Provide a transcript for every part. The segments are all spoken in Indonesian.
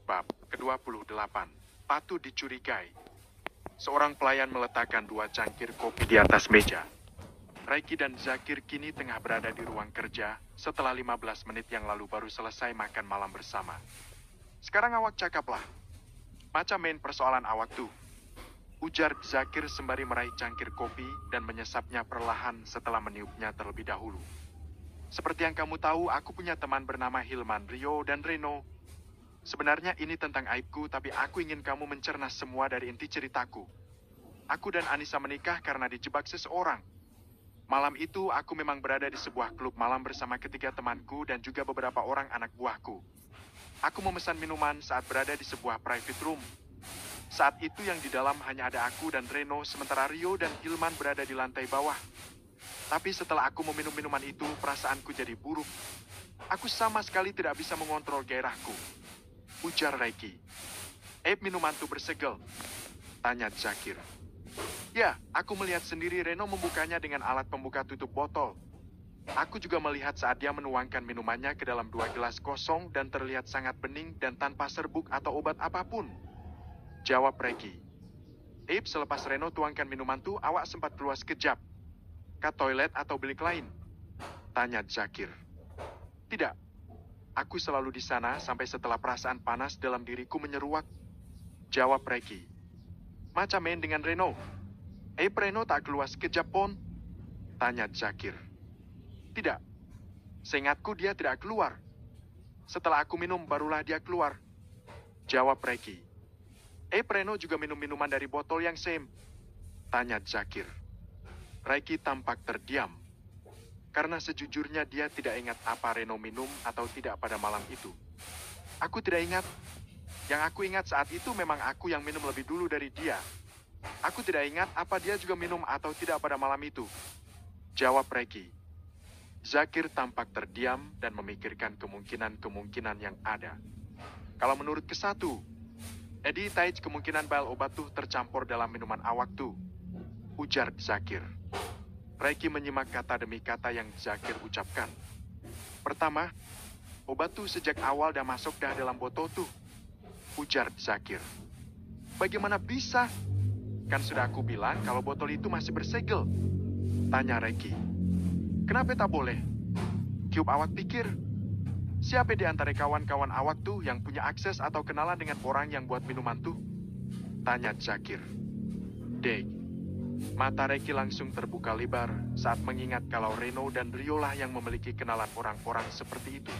Bab ke-28. Patut dicurigai. Seorang pelayan meletakkan 2 cangkir kopi di atas meja. Raiki dan Zakir kini tengah berada di ruang kerja setelah 15 menit yang lalu baru selesai makan malam bersama. Sekarang awak cakaplah. Macam main persoalan awak tuh. Ujar Zakir sembari meraih cangkir kopi dan menyesapnya perlahan setelah meniupnya terlebih dahulu. Seperti yang kamu tahu, aku punya teman bernama Hilman, Rio, dan Reno. Sebenarnya ini tentang aibku, tapi aku ingin kamu mencerna semua dari inti ceritaku. Aku dan Anissa menikah karena dijebak seseorang. Malam itu, aku memang berada di sebuah klub malam bersama ketiga temanku dan juga beberapa orang anak buahku. Aku memesan minuman saat berada di sebuah private room. Saat itu yang di dalam hanya ada aku dan Reno, sementara Rio dan Hilman berada di lantai bawah. Tapi setelah aku meminum minuman itu, perasaanku jadi buruk. Aku sama sekali tidak bisa mengontrol gairahku. Ujar Raiki. Minuman itu bersegel? Tanya Zakir. Ya, aku melihat sendiri Reno membukanya dengan alat pembuka tutup botol. Aku juga melihat saat dia menuangkan minumannya ke dalam 2 gelas kosong dan terlihat sangat bening dan tanpa serbuk atau obat apapun. Jawab Raiki. Selepas Reno tuangkan minuman itu, awak sempat keluar sekejap. Ke toilet atau bilik lain? Tanya Zakir. Tidak. Aku selalu di sana sampai setelah perasaan panas dalam diriku menyeruak. Jawab Raiki. Macam main dengan Reno? Reno tak keluar sekejap pun? Tanya Zakir. Tidak. Seingatku dia tidak keluar. Setelah aku minum barulah dia keluar. Jawab Raiki. Reno juga minum minuman dari botol yang same? Tanya Zakir. Raiki tampak terdiam. Karena sejujurnya dia tidak ingat apa Reno minum atau tidak pada malam itu. Aku tidak ingat. Yang aku ingat saat itu memang aku yang minum lebih dulu dari dia. Aku tidak ingat apa dia juga minum atau tidak pada malam itu. Jawab Raiki. Zakir tampak terdiam dan memikirkan kemungkinan-kemungkinan yang ada. Kalau menurut kesatu, Eddie Taij kemungkinan bal obat tuh tercampur dalam minuman awak tuh. Ujar Zakir. Raiki menyimak kata demi kata yang Zakir ucapkan. Pertama, obat tuh sejak awal dah masuk dah dalam botol tuh. Ujar Zakir. Bagaimana bisa? Kan sudah aku bilang kalau botol itu masih bersegel. Tanya Raiki. Kenapa tak boleh? Cube awak pikir. Siapa di antara kawan-kawan awak tuh yang punya akses atau kenalan dengan orang yang buat minuman tuh? Tanya Zakir. Dek. Mata Raiki langsung terbuka lebar saat mengingat kalau Reno dan Rio lah yang memiliki kenalan orang-orang seperti itu.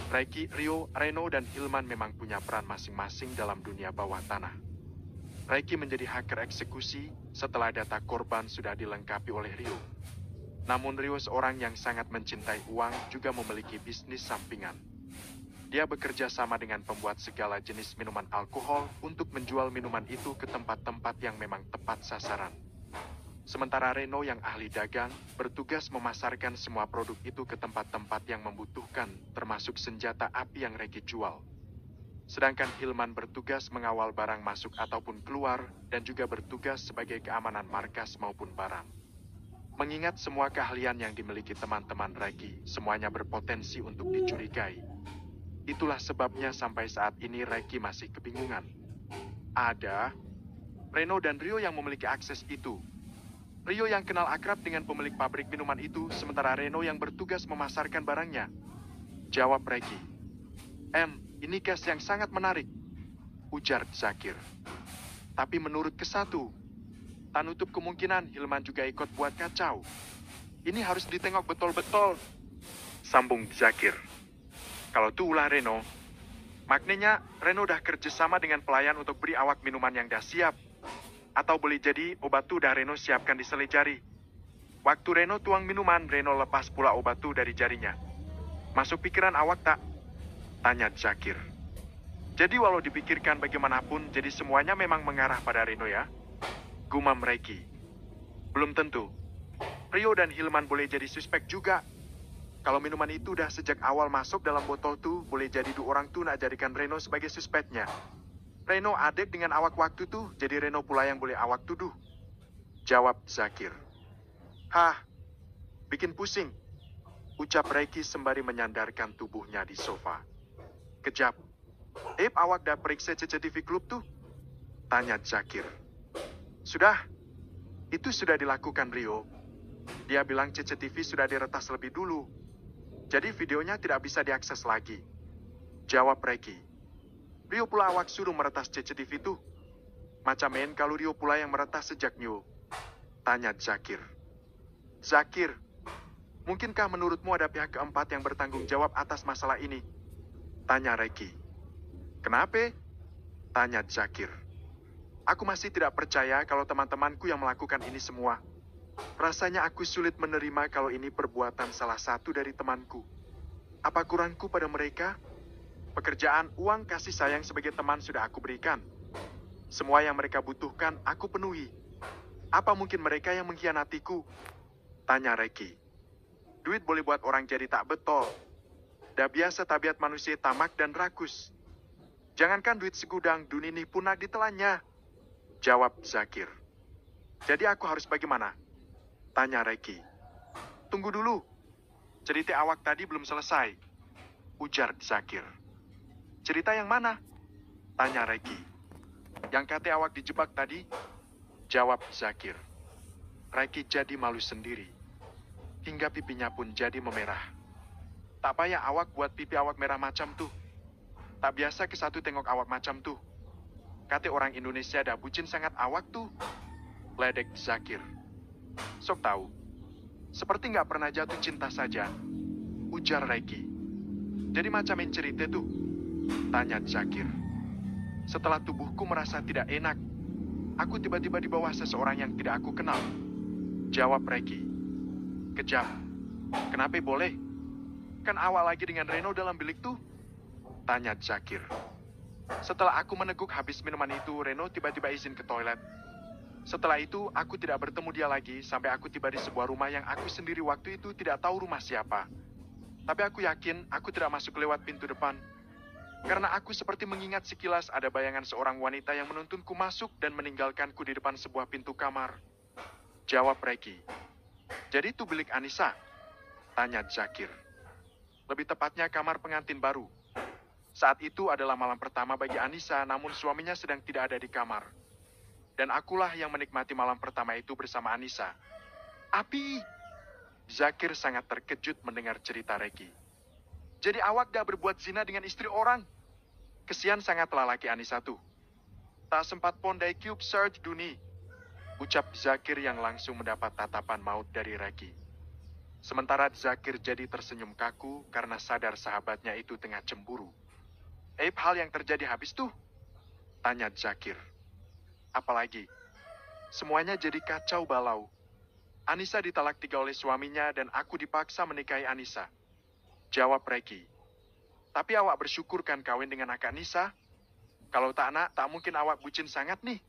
Raiki, Rio, Reno, dan Hilman memang punya peran masing-masing dalam dunia bawah tanah. Raiki menjadi hacker eksekusi setelah data korban sudah dilengkapi oleh Rio. Namun Rio seorang yang sangat mencintai uang juga memiliki bisnis sampingan. Dia bekerja sama dengan pembuat segala jenis minuman alkohol untuk menjual minuman itu ke tempat-tempat yang memang tepat sasaran. Sementara Reno yang ahli dagang bertugas memasarkan semua produk itu ke tempat-tempat yang membutuhkan, termasuk senjata api yang Raiki jual. Sedangkan Hilman bertugas mengawal barang masuk ataupun keluar dan juga bertugas sebagai keamanan markas maupun barang. Mengingat semua keahlian yang dimiliki teman-teman Raiki, semuanya berpotensi untuk dicurigai. Itulah sebabnya sampai saat ini Raiki masih kebingungan. Ada Reno dan Rio yang memiliki akses itu. Rio yang kenal akrab dengan pemilik pabrik minuman itu, sementara Reno yang bertugas memasarkan barangnya. Jawab Raiki. Ini case yang sangat menarik. Ujar Zakir. Tapi menurut kesatu, tak nutup kemungkinan Hilman juga ikut buat kacau. Ini harus ditengok betul-betul. Sambung Zakir. Kalau tuh ulah Reno, maknanya Reno dah kerjasama dengan pelayan untuk beri awak minuman yang dah siap. Atau boleh jadi obat tuh dah Reno siapkan di sela jari. Waktu Reno tuang minuman, Reno lepas pula obat tuh dari jarinya. Masuk pikiran awak tak? Tanya Zakir. Jadi walau dipikirkan bagaimanapun, jadi semuanya memang mengarah pada Reno ya? Gumam Raiki. Belum tentu. Rio dan Hilman boleh jadi suspek juga. Kalau minuman itu dah sejak awal masuk dalam botol tuh, boleh jadi 2 orang tuh nak jadikan Reno sebagai suspeknya. Reno adek dengan awak waktu tuh, jadi Reno pula yang boleh awak tuduh. Jawab Zakir. Bikin pusing. Ucap Raiki sembari menyandarkan tubuhnya di sofa. Kejap. Awak dah periksa CCTV klub tuh? Tanya Zakir. Sudah. Itu sudah dilakukan Rio. Dia bilang CCTV sudah diretas lebih dulu. Jadi videonya tidak bisa diakses lagi. Jawab Reki. Rio pula awak suruh meretas CCTV tuh. Macam main kalau Rio pula yang meretas sejak Nyo. Tanya Zakir. Zakir, mungkinkah menurutmu ada pihak keempat yang bertanggung jawab atas masalah ini? Tanya Reki. Kenapa? Tanya Zakir. Aku masih tidak percaya kalau teman-temanku yang melakukan ini semua. Rasanya aku sulit menerima kalau ini perbuatan salah satu dari temanku. Apa kurangku pada mereka? Pekerjaan, uang, kasih sayang sebagai teman sudah aku berikan. Semua yang mereka butuhkan, aku penuhi. Apa mungkin mereka yang mengkhianatiku? Tanya Reki. Duit boleh buat orang jadi tak betul. Dah biasa tabiat manusia tamak dan rakus. Jangankan duit segudang, dunia pun nak ditelannya. Jawab Zakir. Jadi aku harus bagaimana? Tanya Reki. Tunggu dulu. Cerita awak tadi belum selesai. Ujar Zakir. Cerita yang mana? Tanya Reki. Yang kata awak dijebak tadi? Jawab Zakir. Reki jadi malu sendiri. Hingga pipinya pun jadi memerah. Tak payah awak buat pipi awak merah macam tuh. Tak biasa ke satu tengok awak macam tuh. Kata orang Indonesia dah bucin sangat awak tuh. Ledek Zakir. Sok tahu. Seperti nggak pernah jatuh cinta saja. Ujar Reki. Jadi macam yang cerita tuh? Tanya Zakir. Setelah tubuhku merasa tidak enak, aku tiba-tiba di bawah seseorang yang tidak aku kenal. Jawab Reki. Kejam. Kenapa boleh? Kan awak lagi dengan Reno dalam bilik tuh? Tanya Zakir. Setelah aku meneguk habis minuman itu, Reno tiba-tiba izin ke toilet. Setelah itu, aku tidak bertemu dia lagi sampai aku tiba di sebuah rumah yang aku sendiri waktu itu tidak tahu rumah siapa. Tapi aku yakin aku tidak masuk lewat pintu depan. Karena aku seperti mengingat sekilas ada bayangan seorang wanita yang menuntunku masuk dan meninggalkanku di depan sebuah pintu kamar. Jawab Reki. Jadi itu bilik Anissa? Tanya Zakir. Lebih tepatnya kamar pengantin baru. Saat itu adalah malam pertama bagi Anissa, namun suaminya sedang tidak ada di kamar. Dan akulah yang menikmati malam pertama itu bersama Anissa. Api! Zakir sangat terkejut mendengar cerita Reki. Jadi awak dah berbuat zina dengan istri orang? Kesian sangatlah laki Anissa tuh. Tak sempat pondai cube search Duni. Ucap Zakir yang langsung mendapat tatapan maut dari Reki. Sementara Zakir jadi tersenyum kaku karena sadar sahabatnya itu tengah cemburu. Hal yang terjadi habis tuh? Tanya Zakir. Apalagi? Semuanya jadi kacau balau. Anissa ditalak 3 oleh suaminya dan aku dipaksa menikahi Anissa. Jawab Reki. Tapi awak bersyukur kan kawin dengan anak Anissa? Kalau tak nak, tak mungkin awak bucin sangat nih.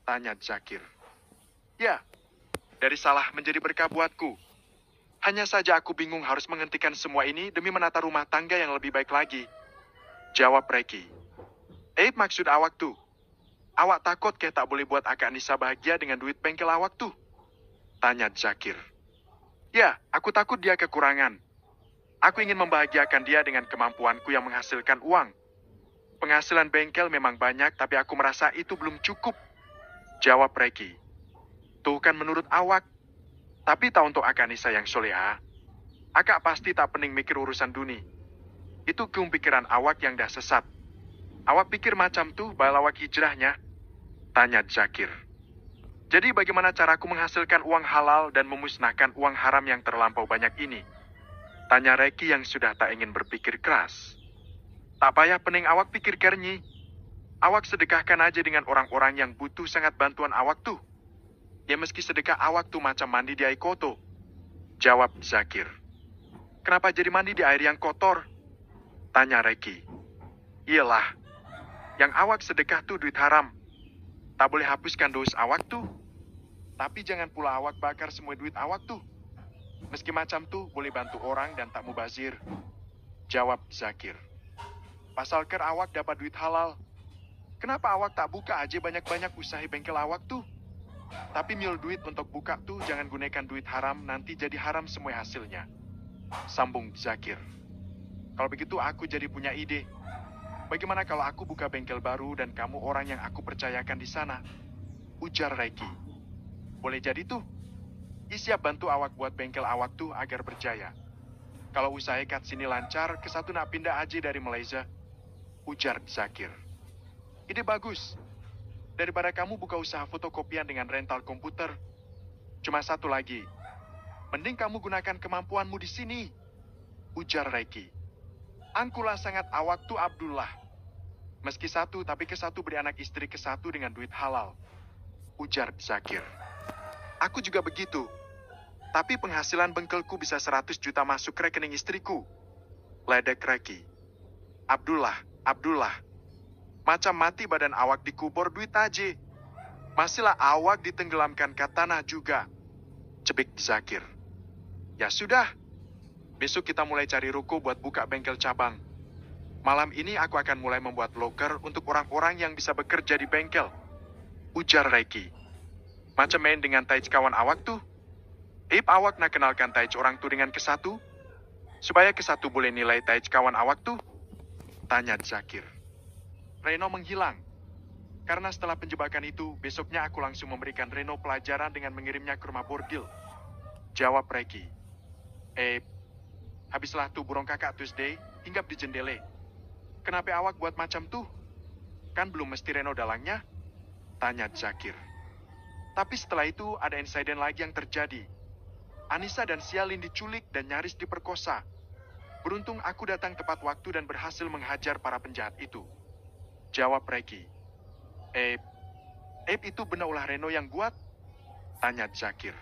Tanya Zakir. Ya, dari salah menjadi berkah buatku. Hanya saja aku bingung harus menghentikan semua ini demi menata rumah tangga yang lebih baik lagi. Jawab Reki. Maksud awak tuh? Awak takut kayak tak boleh buat akak Anissa bahagia dengan duit bengkel awak tuh? Tanya Zakir. Ya, aku takut dia kekurangan. Aku ingin membahagiakan dia dengan kemampuanku yang menghasilkan uang. Penghasilan bengkel memang banyak, tapi aku merasa itu belum cukup. Jawab Reki. Tuh kan menurut awak. Tapi tak untuk akak Anissa yang soleha. Akak pasti tak pening mikir urusan dunia. Itu pikiran awak yang dah sesat. Awak pikir macam tuh balawak hijrahnya? Tanya Zakir. Jadi bagaimana caraku menghasilkan uang halal dan memusnahkan uang haram yang terlampau banyak ini? Tanya Reki yang sudah tak ingin berpikir keras. Tak payah pening awak pikir kernyi. Awak sedekahkan aja dengan orang-orang yang butuh sangat bantuan awak tuh. Ya meski sedekah awak tuh macam mandi di air kotor. Jawab Zakir. Kenapa jadi mandi di air yang kotor? Tanya Reki. Iyalah, yang awak sedekah tuh duit haram. Tak boleh hapuskan dosa awak tuh. Tapi jangan pula awak bakar semua duit awak tuh. Meski macam tuh boleh bantu orang dan tak mubazir. Jawab Zakir. Pasalkan awak dapat duit halal. Kenapa awak tak buka aja banyak-banyak usaha bengkel awak tuh? Tapi mil duit untuk buka tuh jangan gunakan duit haram, nanti jadi haram semua hasilnya. Sambung Zakir. Kalau begitu aku jadi punya ide. Bagaimana kalau aku buka bengkel baru dan kamu orang yang aku percayakan di sana? Ujar Reiki. Boleh jadi tuh. Siap bantu awak buat bengkel awak tuh agar berjaya. Kalau usaha kat sini lancar, ke satu nak pindah aja dari Malaysia. Ujar Zakir. Ide bagus. Daripada kamu buka usaha fotokopian dengan rental komputer. Cuma satu lagi. Mending kamu gunakan kemampuanmu di sini. Ujar Reiki. Angkulah sangat awak tuh Abdullah. Meski satu, tapi ke satu beri anak istri ke satu dengan duit halal. Ujar Zakir. Aku juga begitu. Tapi penghasilan bengkelku bisa 100 juta masuk ke rekening istriku. Ledek Reiki. Abdullah. Macam mati badan awak dikubur duit aja. Masihlah awak ditenggelamkan ke tanah juga. Cebik Zakir. Ya sudah. Besok kita mulai cari ruko buat buka bengkel cabang. Malam ini aku akan mulai membuat loker untuk orang-orang yang bisa bekerja di bengkel. Ujar Reiki. Macam main dengan Taij kawan awak tuh. Awak nak kenalkan Taij orang tuh dengan kesatu? Supaya kesatu boleh nilai Taij kawan awak tuh? Tanya Zakir. Reno menghilang. Karena setelah penjebakan itu, besoknya aku langsung memberikan Reno pelajaran dengan mengirimnya ke rumah bordil. Jawab Reiki. Habislah tuh burung kakak Tuesday, hinggap di jendela. Kenapa awak buat macam tuh? Kan belum mesti Reno dalangnya? Tanya Zakir. Tapi setelah itu ada insiden lagi yang terjadi. Anissa dan Sialin diculik dan nyaris diperkosa. Beruntung aku datang tepat waktu dan berhasil menghajar para penjahat itu. Jawab Reiki. Itu benar ulah Reno yang buat? Tanya Zakir.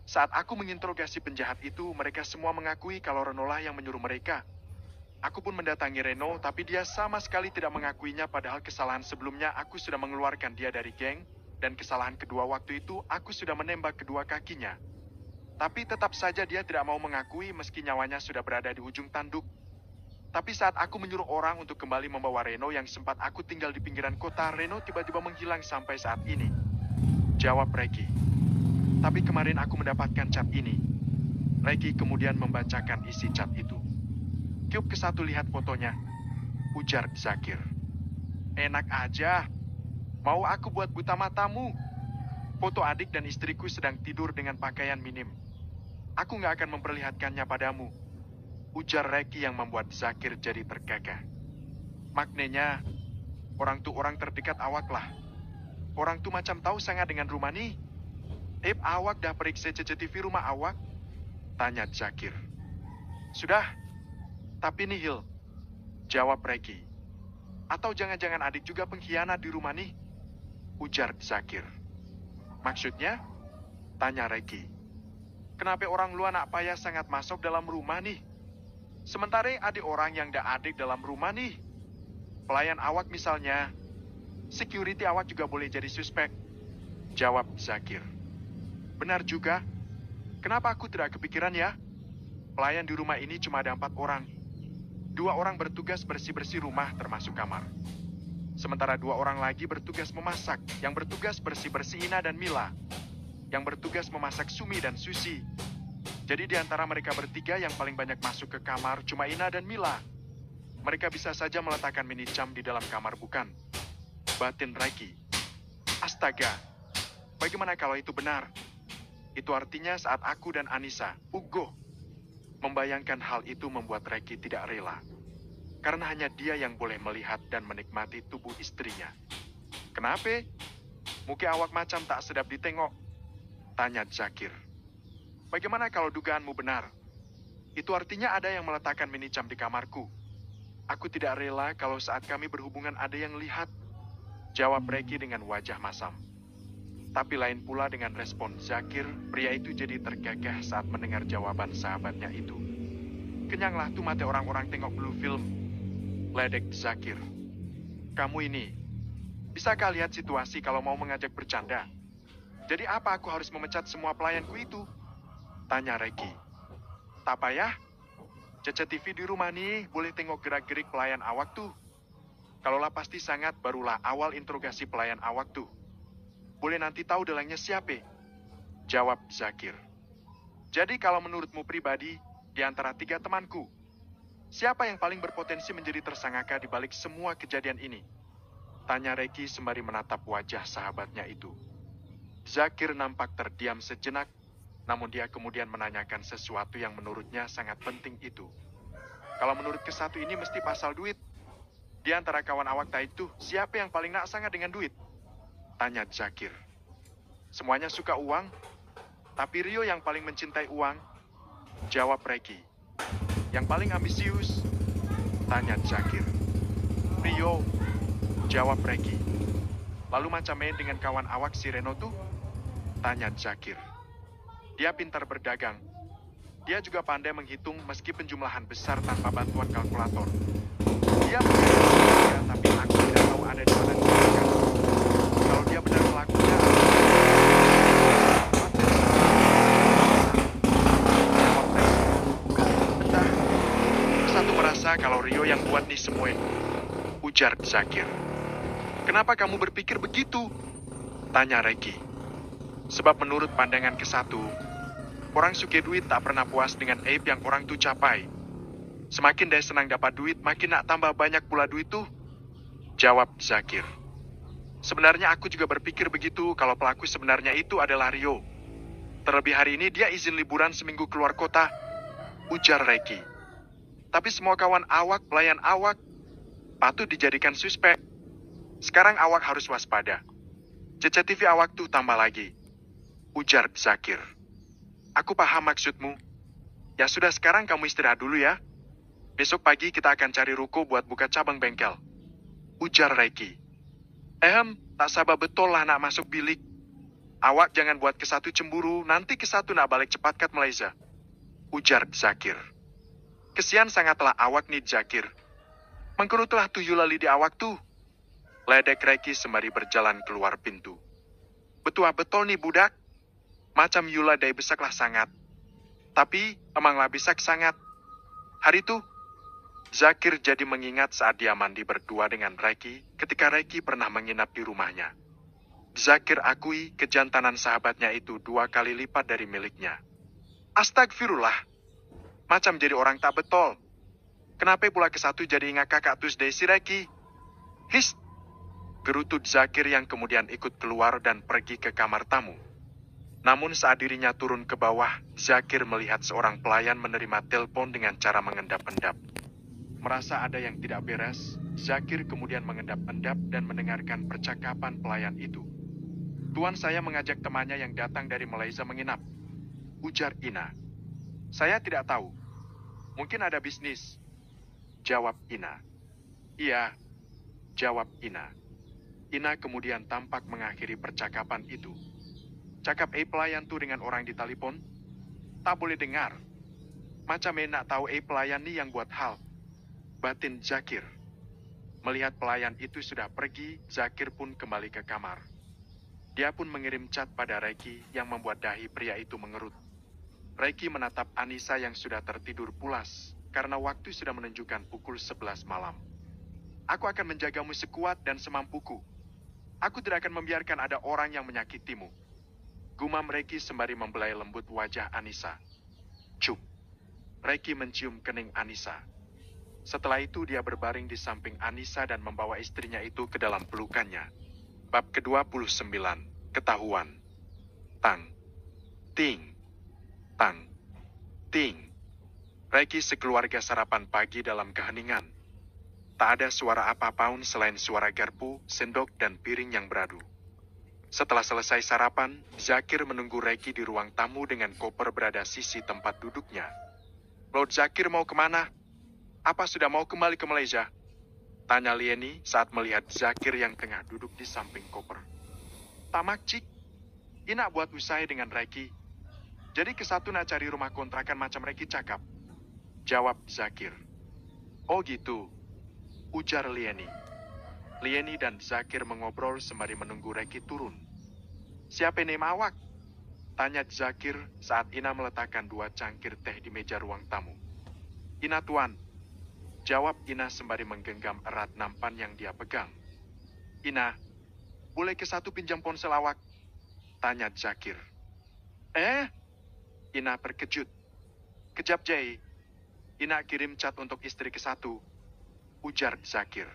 Saat aku menginterogasi penjahat itu, mereka semua mengakui kalau Renolah yang menyuruh mereka. Aku pun mendatangi Reno, tapi dia sama sekali tidak mengakuinya padahal kesalahan sebelumnya aku sudah mengeluarkan dia dari geng, dan kesalahan kedua waktu itu aku sudah menembak kedua kakinya. Tapi tetap saja dia tidak mau mengakui meski nyawanya sudah berada di ujung tanduk. Tapi saat aku menyuruh orang untuk kembali membawa Reno yang sempat aku tinggal di pinggiran kota, Reno tiba-tiba menghilang sampai saat ini. Jawab Reiki. Tapi kemarin aku mendapatkan cat ini. Reiki kemudian membacakan isi cat itu. Cube ke-1 lihat fotonya. Ujar Zakir. Enak aja. Mau aku buat buta matamu? Foto adik dan istriku sedang tidur dengan pakaian minim. Aku nggak akan memperlihatkannya padamu. Ujar Reiki yang membuat Zakir jadi tergagah. Maknanya, orang tuh orang terdekat awak lah. Orang tuh macam tahu sangat dengan rumah nih. Awak dah periksa CCTV rumah awak? Tanya Zakir. Sudah, tapi nihil. Jawab Reiki. Atau jangan-jangan adik juga pengkhianat di rumah nih? Ujar Zakir. Maksudnya? Tanya Reiki. Kenapa orang luar nak payah sangat masuk dalam rumah nih? Sementara ada orang yang dah adik dalam rumah nih. Pelayan awak misalnya. Security awak juga boleh jadi suspek. Jawab Zakir. Benar juga. Kenapa aku tidak kepikiran ya? Pelayan di rumah ini cuma ada 4 orang. 2 orang bertugas bersih-bersih rumah termasuk kamar. Sementara 2 orang lagi bertugas memasak. Yang bertugas bersih-bersih Ina dan Mila. Yang bertugas memasak Sumi dan Susi. Jadi di antara mereka bertiga yang paling banyak masuk ke kamar cuma Ina dan Mila. Mereka bisa saja meletakkan minicam di dalam kamar bukan? Batin Reiki. Astaga. Bagaimana kalau itu benar? Itu artinya saat aku dan Anissa, Ugo, membayangkan hal itu membuat Reiki tidak rela. Karena hanya dia yang boleh melihat dan menikmati tubuh istrinya. Kenapa? Muka awak macam tak sedap ditengok. Tanya Zakir. Bagaimana kalau dugaanmu benar? Itu artinya ada yang meletakkan minicam di kamarku. Aku tidak rela kalau saat kami berhubungan ada yang lihat. Jawab Reiki dengan wajah masam. Tapi lain pula dengan respon Zakir, pria itu jadi tergagah saat mendengar jawaban sahabatnya itu. Kenyanglah tuh mata orang-orang tengok blue film. Ledek Zakir. Kamu ini, bisakah lihat situasi kalau mau mengajak bercanda? Jadi apa aku harus memecat semua pelayanku itu? Tanya Reiki. Tak payah. CCTV di rumah nih boleh tengok gerak-gerik pelayan awak tuh. Kalaulah pasti sangat barulah awal interogasi pelayan awak tuh. Boleh nanti tahu dalangnya siapa? Jawab Zakir. Jadi kalau menurutmu pribadi, di antara 3 temanku, Siapa yang paling berpotensi menjadi tersangka di balik semua kejadian ini? Tanya Reki sembari menatap wajah sahabatnya itu. Zakir nampak terdiam sejenak, namun dia kemudian menanyakan sesuatu yang menurutnya sangat penting itu. Kalau menurut kesatu ini mesti pasal duit. Di antara kawan awak itu, siapa yang paling nak sangat dengan duit? Tanya Zakir. Semuanya suka uang, tapi Rio yang paling mencintai uang. Jawab Reki. Yang paling ambisius? Tanya Zakir. Rio, jawab Reki. Lalu macam main dengan kawan awak si Reno tuh? Tanya Zakir. Dia pintar berdagang. Dia juga pandai menghitung meski penjumlahan besar tanpa bantuan kalkulator. Dia benar, tapi aku tidak tahu ada di mana dia. Kalau dia benar pelakunya, entah. Satu merasa kalau Rio yang buat nih semua ini. Ujar Zakir. Kenapa kamu berpikir begitu? Tanya Reki. Sebab menurut pandangan kesatu, orang suka duit tak pernah puas dengan aib yang orang tuh capai. Semakin dia senang dapat duit, makin nak tambah banyak pula duit tuh. Jawab Zakir. Sebenarnya aku juga berpikir begitu kalau pelaku sebenarnya itu adalah Rio. Terlebih hari ini dia izin liburan seminggu keluar kota. Ujar Reki. Tapi semua kawan awak, pelayan awak, patut dijadikan suspek. Sekarang awak harus waspada. CCTV awak tuh tambah lagi. Ujar Zakir. Aku paham maksudmu. Ya sudah sekarang kamu istirahat dulu ya. Besok pagi kita akan cari ruko buat buka cabang bengkel. Ujar Reki. Tak sabar betul lah nak masuk bilik. Awak jangan buat kesatu cemburu, nanti kesatu nak balik cepat kat Malaysia. Ujar Zakir. Kesian sangatlah awak nih Zakir. Mengkerutlah tuh Yulali di awak tuh. Ledek Reki sembari berjalan keluar pintu. Betul nih budak. Macam Yula dai besaklah sangat. Tapi emanglah besak sangat. Hari itu, Zakir jadi mengingat saat dia mandi berdua dengan Reki ketika Reki pernah menginap di rumahnya. Zakir akui kejantanan sahabatnya itu 2 kali lipat dari miliknya. Astagfirullah. Macam jadi orang tak betul. Kenapa pula kesatu jadi ingat kakak tus dari si Reki? His! Gerutut Zakir yang kemudian ikut keluar dan pergi ke kamar tamu. Namun saat dirinya turun ke bawah, Zakir melihat seorang pelayan menerima telepon dengan cara mengendap-endap. Merasa ada yang tidak beres, Zakir kemudian mengendap-endap dan mendengarkan percakapan pelayan itu. Tuan saya mengajak temannya yang datang dari Malaysia menginap. Ujar Ina. Saya tidak tahu. Mungkin ada bisnis. Jawab Ina. Iya. Jawab Ina. Ina kemudian tampak mengakhiri percakapan itu. Cakap pelayan tuh dengan orang di telepon. Tak boleh dengar. Macam enak tahu pelayan nih yang buat hal. Batin Zakir. Melihat pelayan itu sudah pergi, Zakir pun kembali ke kamar. Dia pun mengirim chat pada Reki yang membuat dahi pria itu mengerut. Reki menatap Anissa yang sudah tertidur pulas karena waktu sudah menunjukkan pukul 11 malam. Aku akan menjagamu sekuat dan semampuku. Aku tidak akan membiarkan ada orang yang menyakitimu. Gumam Reki sembari membelai lembut wajah Anissa. Cup. Reki mencium kening Anissa. Setelah itu dia berbaring di samping Anissa dan membawa istrinya itu ke dalam pelukannya. Bab ke-29. Ketahuan. Tang. Ting. Tang. Ting. Reki sekeluarga sarapan pagi dalam keheningan. Tak ada suara apa-apun selain suara garpu, sendok, dan piring yang beradu. Setelah selesai sarapan, Zakir menunggu Reki di ruang tamu dengan koper berada sisi tempat duduknya. Lord Zakir mau kemana? Apa sudah mau kembali ke Malaysia? Tanya Lieni saat melihat Zakir yang tengah duduk di samping koper. Tamak cik, Ina buat usaha dengan Reki. Jadi kesatu nak cari rumah kontrakan macam Reki cakap. Jawab Zakir. Oh gitu, ujar Lieni. Lieni dan Zakir mengobrol sembari menunggu Reki turun. Siapa nama awak? Tanya Zakir saat Ina meletakkan 2 cangkir teh di meja ruang tamu. Ina tuan. Jawab Ina sembari menggenggam erat nampan yang dia pegang. Ina, boleh kesatu pinjam ponsel awak? Tanya Zakir. Ina terkejut. Kejap Jai. Ina kirim chat untuk istri ke-1, ujar Zakir.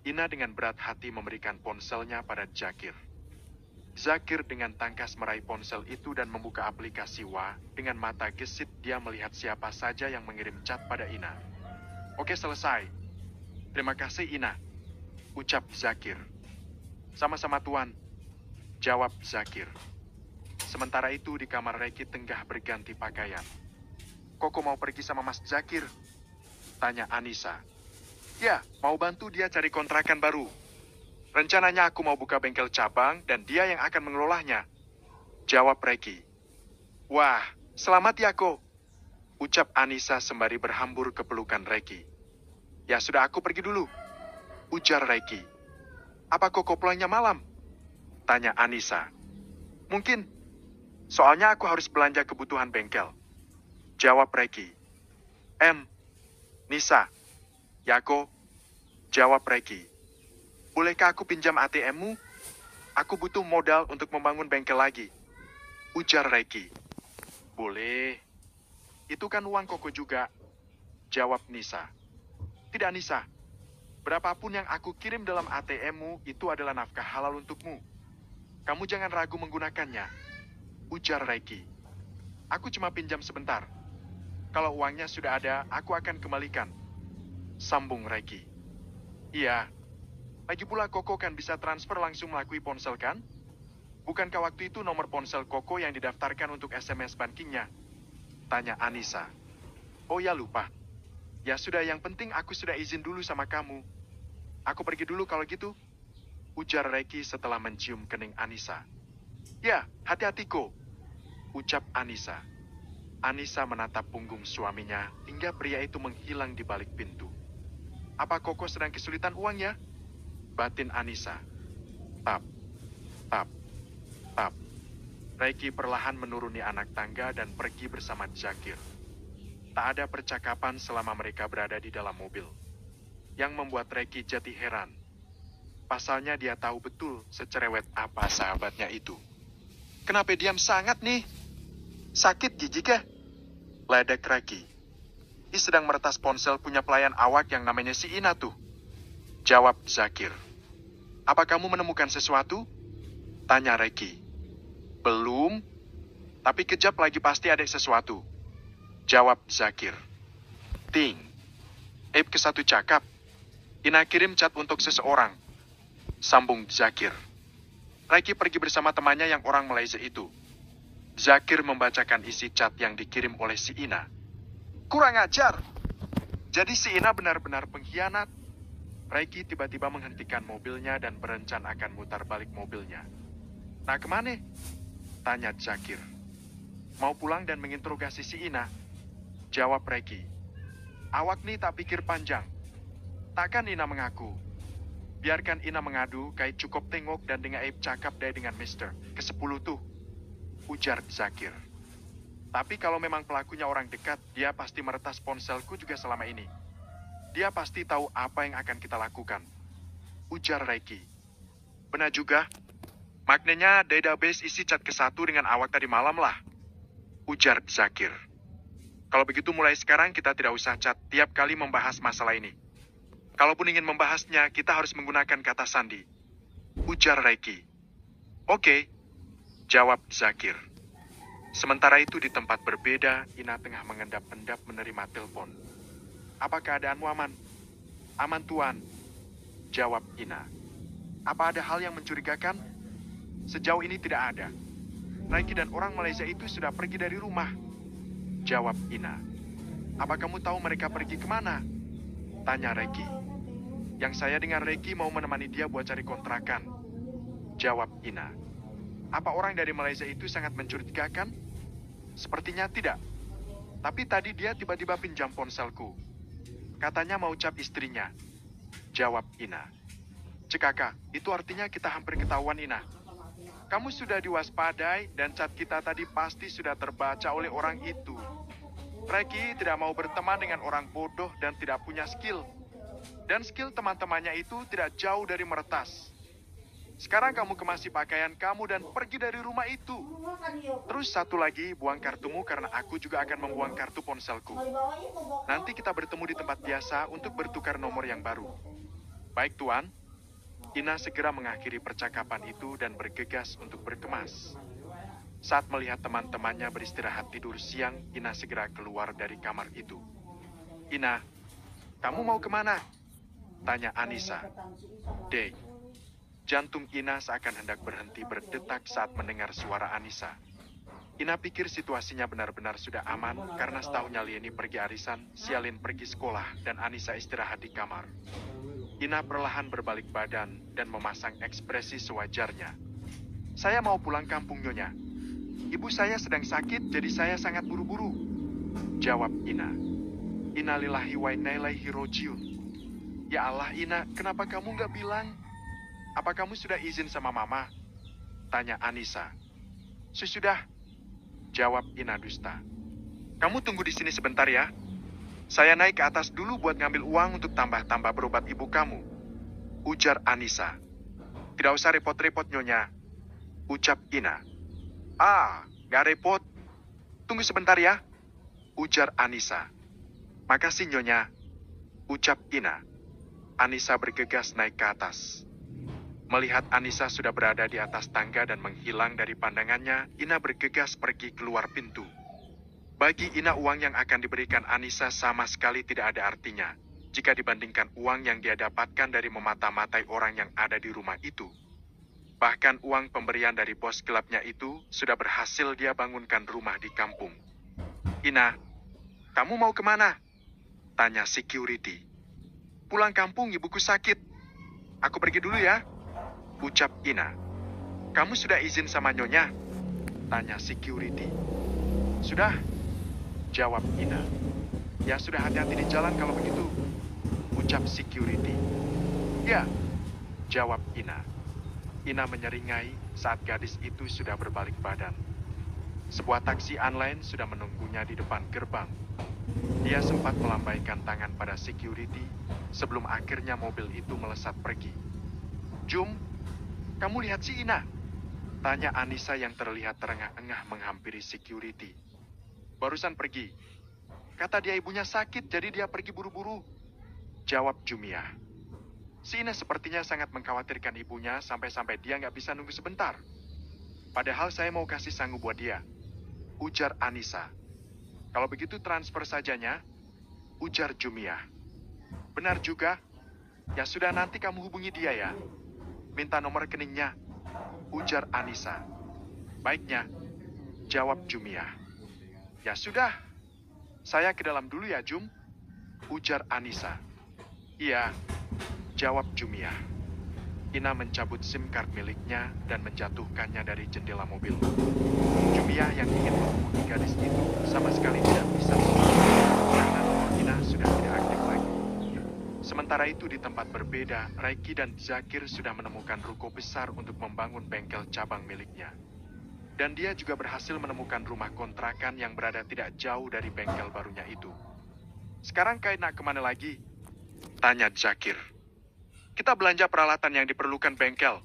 Ina dengan berat hati memberikan ponselnya pada Zakir. Zakir dengan tangkas meraih ponsel itu dan membuka aplikasi Wa. Dengan mata gesit dia melihat siapa saja yang mengirim chat pada Ina. Oke, selesai. Terima kasih, Ina, ucap Zakir. Sama-sama, Tuan, jawab Zakir. Sementara itu di kamar Reki tengah berganti pakaian. Koko mau pergi sama Mas Zakir? Tanya Anissa. Ya, mau bantu dia cari kontrakan baru. Rencananya aku mau buka bengkel cabang dan dia yang akan mengelolanya. Jawab Reki. Wah, selamat ya, Ko, ucap Anissa sembari berhambur ke pelukan Reki. Ya sudah, aku pergi dulu, ujar Reki. Apa Koko pulangnya malam? Tanya Anissa. Mungkin, soalnya aku harus belanja kebutuhan bengkel. Jawab Reki. Nisa. Yako, jawab Reki. Bolehkah aku pinjam ATM-mu? Aku butuh modal untuk membangun bengkel lagi, ujar Reki. Boleh. Itu kan uang Koko juga, jawab Nisa. Tidak, Nisa. Berapapun yang aku kirim dalam ATM-mu itu adalah nafkah halal untukmu. Kamu jangan ragu menggunakannya, ujar Reki. Aku cuma pinjam sebentar. Kalau uangnya sudah ada, aku akan kembalikan, sambung Reki. Iya. Lagi pula Koko kan bisa transfer langsung melalui ponsel kan? Bukankah waktu itu nomor ponsel Koko yang didaftarkan untuk SMS bankingnya? Tanya Anissa. Oh ya, lupa. Ya sudah, yang penting aku sudah izin dulu sama kamu. Aku pergi dulu kalau gitu, ujar Reki setelah mencium kening Anissa. Ya, hati-hati, Ko, ucap Anissa. Anissa menatap punggung suaminya hingga pria itu menghilang di balik pintu. Apa Koko sedang kesulitan uang ya? Batin Anissa. Tap, tap, tap. Reki perlahan menuruni anak tangga dan pergi bersama Zakir. Tak ada percakapan selama mereka berada di dalam mobil. Yang membuat Reki jadi heran. Pasalnya dia tahu betul secerewet apa sahabatnya itu. Kenapa diam sangat nih? Sakit gigi kah? Ledek Reki. Dia sedang meretas ponsel punya pelayan awak yang namanya si Ina tuh. Jawab Zakir. Apa kamu menemukan sesuatu? Tanya Reki. Belum. Tapi kejap lagi pasti ada sesuatu. Jawab Zakir. Ting. ke-1 cakap. Ina kirim chat untuk seseorang. Sambung Zakir. Reki pergi bersama temannya yang orang Malaysia itu. Zakir membacakan isi chat yang dikirim oleh si Ina. Kurang ajar. Jadi si Ina benar-benar pengkhianat. Reki tiba-tiba menghentikan mobilnya dan berencana akan mutar balik mobilnya. Nah, kemana? Tanya Zakir. Mau pulang dan menginterogasi si Ina. Jawab Reki. Awak nih tak pikir panjang. Takkan Ina mengaku. Biarkan Ina mengadu, kait cukup tengok dan dengan Aib cakap dia dengan Mister. ke-10 tuh. Ujar Zakir. Tapi kalau memang pelakunya orang dekat, dia pasti meretas ponselku juga selama ini. Dia pasti tahu apa yang akan kita lakukan. Ujar Reki. Benar juga. Maknanya database isi chat ke-1 dengan awak tadi malam lah. Ujar Zakir. Kalau begitu mulai sekarang kita tidak usah chat tiap kali membahas masalah ini. Kalaupun ingin membahasnya, kita harus menggunakan kata sandi. Ujar Reki. Oke. Jawab Zakir. Sementara itu di tempat berbeda, Ina tengah mengendap-endap menerima telepon. Apa keadaanmu aman? Aman, Tuan. Jawab Ina. Apa ada hal yang mencurigakan? Sejauh ini tidak ada. Reki dan orang Malaysia itu sudah pergi dari rumah. Jawab Ina. Apa kamu tahu mereka pergi kemana? Tanya Reki. Yang saya dengar Reki mau menemani dia buat cari kontrakan. Jawab Ina. Apa orang dari Malaysia itu sangat mencurigakan? Sepertinya tidak. Tapi tadi dia tiba-tiba pinjam ponselku. Katanya mau cap istrinya. Jawab Ina. Cekaka, itu artinya kita hampir ketahuan, Ina. Kamu sudah diwaspadai dan chat kita tadi pasti sudah terbaca oleh orang itu. Reki tidak mau berteman dengan orang bodoh dan tidak punya skill. Dan skill teman-temannya itu tidak jauh dari meretas. Sekarang kamu kemasi pakaian kamu dan pergi dari rumah itu. Terus satu lagi, buang kartumu karena aku juga akan membuang kartu ponselku. Nanti kita bertemu di tempat biasa untuk bertukar nomor yang baru. Baik, Tuan. Ina segera mengakhiri percakapan itu dan bergegas untuk berkemas. Saat melihat teman-temannya beristirahat tidur siang, Ina segera keluar dari kamar itu. Ina, kamu mau kemana? Tanya Anissa. Dek. Jantung Ina seakan hendak berhenti berdetak saat mendengar suara Anissa. Ina pikir situasinya benar-benar sudah aman karena setahunnya Lieni pergi arisan, Sialin pergi sekolah, dan Anissa istirahat di kamar. Ina perlahan berbalik badan dan memasang ekspresi sewajarnya. Saya mau pulang kampung, Nyonya. Ibu saya sedang sakit, jadi saya sangat buru-buru. Jawab Ina. Innalillahi wa inna ilaihi rojiun. Ya Allah, Ina, kenapa kamu nggak bilang? Apa kamu sudah izin sama Mama? Tanya Anissa. Sudah. Jawab Ina dusta. Kamu tunggu di sini sebentar ya. Saya naik ke atas dulu buat ngambil uang untuk tambah-tambah berobat ibu kamu. Ujar Anissa. Tidak usah repot-repot, Nyonya. Ucap Ina. Gak repot. Tunggu sebentar ya. Ujar Anissa. Makasih, Nyonya. Ucap Ina. Anissa bergegas naik ke atas. Melihat Anissa sudah berada di atas tangga dan menghilang dari pandangannya, Ina bergegas pergi keluar pintu. Bagi Ina, uang yang akan diberikan Anissa sama sekali tidak ada artinya, jika dibandingkan uang yang dia dapatkan dari memata-matai orang yang ada di rumah itu. Bahkan uang pemberian dari bos klubnya itu sudah berhasil dia bangunkan rumah di kampung. Ina, kamu mau kemana? Tanya security. Pulang kampung, ibuku sakit. Aku pergi dulu ya. Ucap Ina. Kamu sudah izin sama Nyonya? Tanya security. Sudah. Jawab Ina. Ya sudah, hati-hati di jalan kalau begitu. Ucap security. Ya. Jawab Ina. Ina menyeringai saat gadis itu sudah berbalik badan. Sebuah taksi online sudah menunggunya di depan gerbang. Dia sempat melambaikan tangan pada security sebelum akhirnya mobil itu melesat pergi. Jum, kamu lihat si Ina? Tanya Anissa yang terlihat terengah-engah menghampiri security. Barusan pergi. Kata dia ibunya sakit, jadi dia pergi buru-buru. Jawab Jumia. Si Ina sepertinya sangat mengkhawatirkan ibunya sampai-sampai dia nggak bisa nunggu sebentar. Padahal saya mau kasih sanggup buat dia. Ujar Anissa. Kalau begitu transfer sajanya. Ujar Jumia. Benar juga. Ya sudah, nanti kamu hubungi dia ya. Minta nomor rekeningnya. Ujar Anissa. Baiknya. Jawab Jumia. Ya sudah. Saya ke dalam dulu ya, Jum. Ujar Anissa. Iya. Jawab Jumia. Ina mencabut SIM card miliknya dan menjatuhkannya dari jendela mobil. Jumia yang ingin menghubungi gadis itu sama sekali tidak bisa karena nomor Ina sudah tidak aktif lagi. Sementara itu di tempat berbeda, Raiki dan Zakir sudah menemukan ruko besar untuk membangun bengkel cabang miliknya. Dan dia juga berhasil menemukan rumah kontrakan yang berada tidak jauh dari bengkel barunya itu. Sekarang Kai nak kemana lagi? Tanya Zakir. Kita belanja peralatan yang diperlukan bengkel.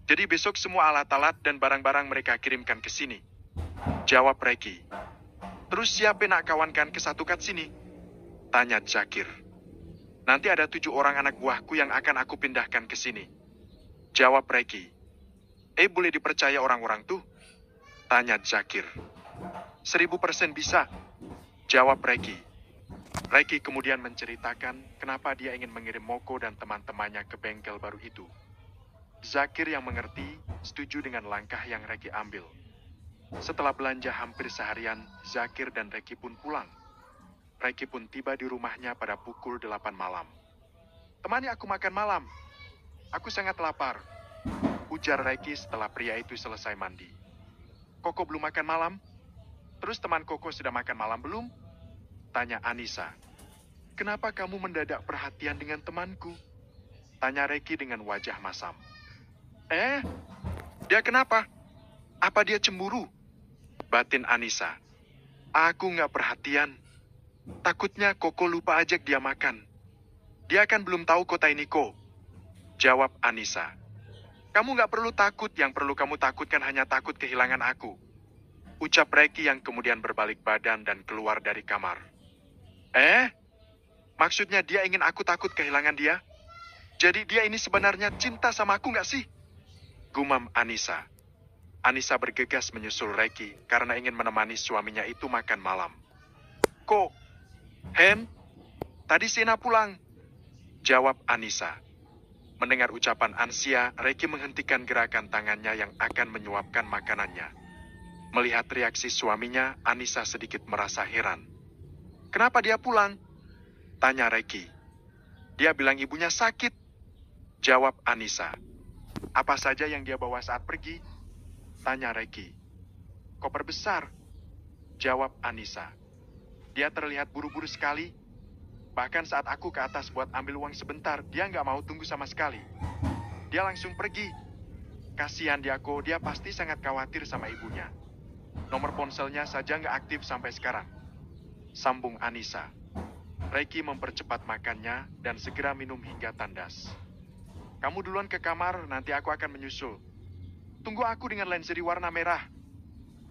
Jadi besok semua alat-alat dan barang-barang mereka kirimkan ke sini. Jawab Raiki. Terus siapa nak kawankan ke satu kat sini? Tanya Zakir. Nanti ada 7 orang anak buahku yang akan aku pindahkan ke sini. Jawab Raiki. Boleh dipercaya orang-orang tuh? Tanya Zakir. 1000% bisa. Jawab Raiki. Raiki kemudian menceritakan kenapa dia ingin mengirim Moko dan teman-temannya ke bengkel baru itu. Zakir yang mengerti, setuju dengan langkah yang Raiki ambil. Setelah belanja hampir seharian, Zakir dan Raiki pun pulang. Raiki pun tiba di rumahnya pada pukul 8 malam. Temani aku makan malam. Aku sangat lapar. Ujar Raiki setelah pria itu selesai mandi. Koko belum makan malam? Terus teman Koko sudah makan malam belum? Tanya Anissa. Kenapa kamu mendadak perhatian dengan temanku? Tanya Raiki dengan wajah masam. Dia kenapa? Apa dia cemburu? Batin Anissa. Aku nggak perhatian. Takutnya Koko lupa ajak dia makan. Dia kan belum tahu kota ini kok. Jawab Anissa. Kamu nggak perlu takut, yang perlu kamu takutkan hanya takut kehilangan aku. Ucap Reiki yang kemudian berbalik badan dan keluar dari kamar. Maksudnya dia ingin aku takut kehilangan dia? Jadi dia ini sebenarnya cinta sama aku nggak sih? Gumam Anissa. Anissa bergegas menyusul Reiki karena ingin menemani suaminya itu makan malam. Kok, Hen? Tadi Sena pulang. Jawab Anissa. Mendengar ucapan Ansia, Reiki menghentikan gerakan tangannya yang akan menyuapkan makanannya. Melihat reaksi suaminya, Anissa sedikit merasa heran. Kenapa dia pulang? Tanya Reiki. Dia bilang ibunya sakit. Jawab Anissa. Apa saja yang dia bawa saat pergi? Tanya Reiki. Koper besar. Jawab Anissa. Dia terlihat buru-buru sekali. Bahkan saat aku ke atas buat ambil uang sebentar, dia nggak mau tunggu sama sekali. Dia langsung pergi. Kasihan dia kok, dia pasti sangat khawatir sama ibunya. Nomor ponselnya saja nggak aktif sampai sekarang. Sambung Anissa. Reiki mempercepat makannya dan segera minum hingga tandas. Kamu duluan ke kamar, nanti aku akan menyusul. Tunggu aku dengan lenserie warna merah.